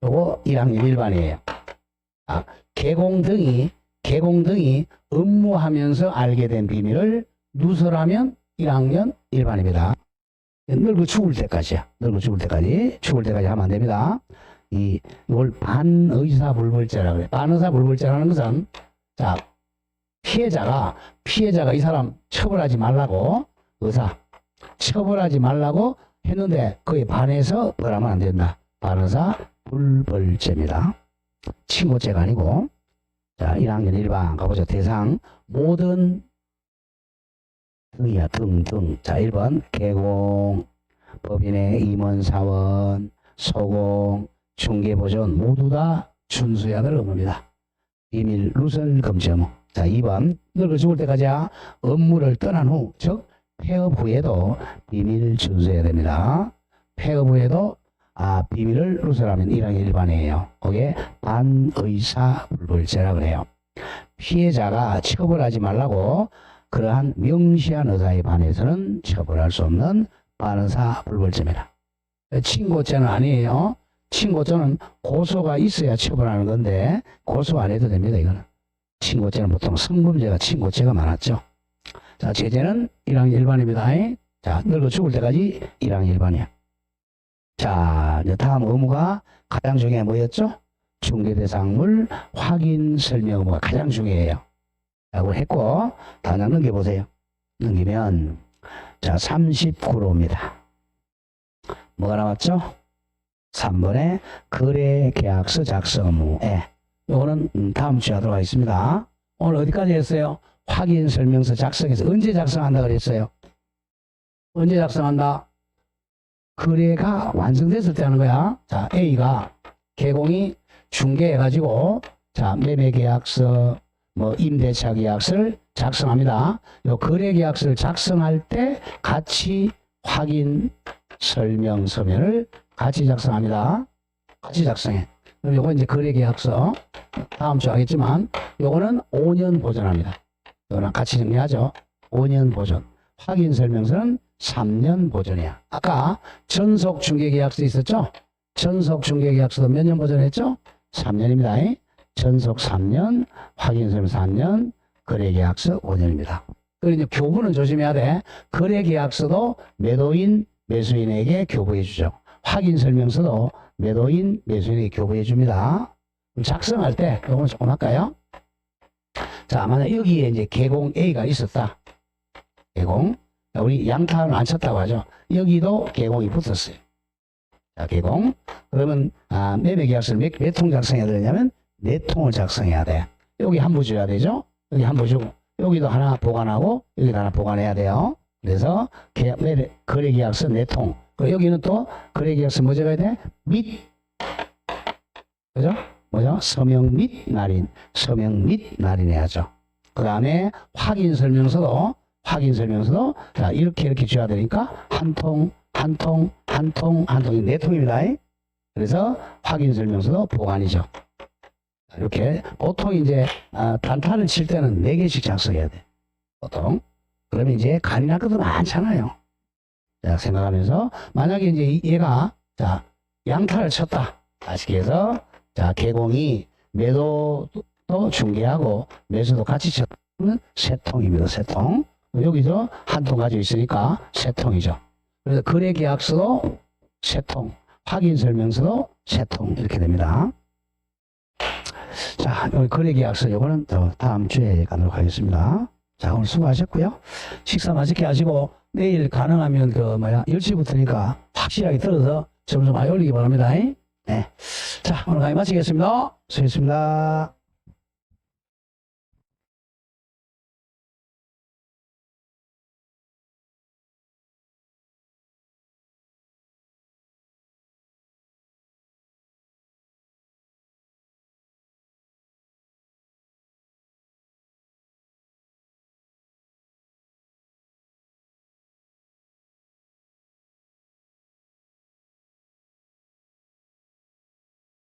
요거 1학년 1반이에요. 아, 개공 등이 업무하면서 알게 된 비밀을 누설하면 1학년 1반입니다. 늙어 죽을 때까지야. 죽을 때까지 하면 안 됩니다. 이걸 반의사불벌죄라 그래. 반의사불벌죄라는 것은 자, 피해자가 이 사람 처벌하지 말라고 처벌하지 말라고 했는데 그에 반해서 벌하면 안 된다. 반의사불벌죄입니다. 친고죄가 아니고. 자, 1학년 1반 가보죠. 대상 모든 등이야. 등. 자, 1번 개공, 법인의 임원사원, 소공, 중개보존 모두 다 준수해야 될 의무입니다. 비밀 누설 금지 의무. 자, 2번 늙어 죽을 때까지야. 업무를 떠난 후, 즉 폐업 후에도 비밀 준수해야 됩니다. 폐업 후에도 비밀을 누설하면 1학년 1반이에요. 그게 반의사불벌죄라고 그래요. 피해자가 처벌하지 말라고 그러한 명시한 의사에 반해서는 처벌할 수 없는 반의사불벌죄입니다. 친고죄는 아니에요. 친고죄는 고소가 있어야 처벌하는 건데 고소 안 해도 됩니다. 이거는. 친고죄는 보통 성범죄가 친고죄가 많았죠. 자, 제재는 1학년 1반입니다. 자, 늙어 죽을 때까지 1학년 1반이야. 자, 다음 의무가 가장 중요한 뭐였죠? 중개대상물 확인 설명 의무가 가장 중요해요. 라고 했고, 다음 넘겨보세요. 넘기면, 자, 39로입니다. 뭐가 나왔죠? 3번에 거래계약서 작성 의무. 요거는 다음 주에 하도록 하겠습니다. 오늘 어디까지 했어요? 확인 설명서 작성해서 언제 작성한다 그랬어요? 언제 작성한다? 거래가 완성됐을 때 하는 거야. 자, A가 개공이 중개해가지고 자, 매매계약서 뭐 임대차 계약서를 작성합니다. 요 거래 계약서를 작성할 때 같이 확인 설명 서면을 같이 작성합니다. 같이 작성해. 그럼 요거 이제 거래 계약서 다음 주 하겠지만 요거는 5년 보존합니다. 요거랑 같이 정리하죠. 5년 보존. 확인 설명서는 3년 보존이야. 아까 전속 중개 계약서 있었죠? 전속 중개 계약서도 몇 년 보존했죠? 3년입니다. 전속 3년, 확인 설명 3년, 거래 계약서 5년입니다. 그리고 이제 교부는 조심해야 돼. 거래 계약서도 매도인, 매수인에게 교부해 주죠. 확인 설명서도 매도인, 매수인에게 교부해 줍니다. 작성할 때 이건 조금 할까요? 자, 만약 여기에 이제 개공 A가 있었다. 개공. 우리 양타는 안 쳤다고 하죠. 여기도 개공이 붙었어요. 자, 개공. 그러면 매매 계약서를 몇 통 작성해야 되냐면 4통을 작성해야 돼. 여기 한 부 줘야 되죠. 여기 한 부 주고 여기도 하나 보관하고 여기도 하나 보관해야 돼요. 그래서 거래 계약서 4통. 그리고 여기는 또 거래 계약서 뭐 적어야 돼? 및. 그죠? 뭐죠? 서명 및 날인. 서명 및 날인해야죠. 그 다음에 확인 설명서도 자, 이렇게 줘야 되니까 한 통, 한 통, 한 통, 한 통이 4통입니다. 그래서 확인 설명서도 보관이죠. 이렇게 보통 이제 단타를 칠 때는 4개씩 작성해야 돼. 보통. 그러면 이제 간이날 것도 많잖아요. 자, 생각하면서 만약에 이제 얘가 자, 양타를 쳤다. 아시겠어? 자, 개공이 매도도 중개하고 매수도 같이 쳤다면 3통입니다. 3통. 여기서 한 통 가지고 있으니까 3통이죠. 그래서 거래 계약서도 3통, 확인 설명서도 3통 이렇게 됩니다. 자, 여기 거래 계약서 요거는 또 다음 주에 가도록 하겠습니다. 자, 오늘 수고하셨고요. 식사 맛있게 하시고 내일 가능하면 10시부터니까 확실하게 들어서 점점 많이 올리기 바랍니다. 네. 자, 오늘 강의 마치겠습니다. 수고했습니다.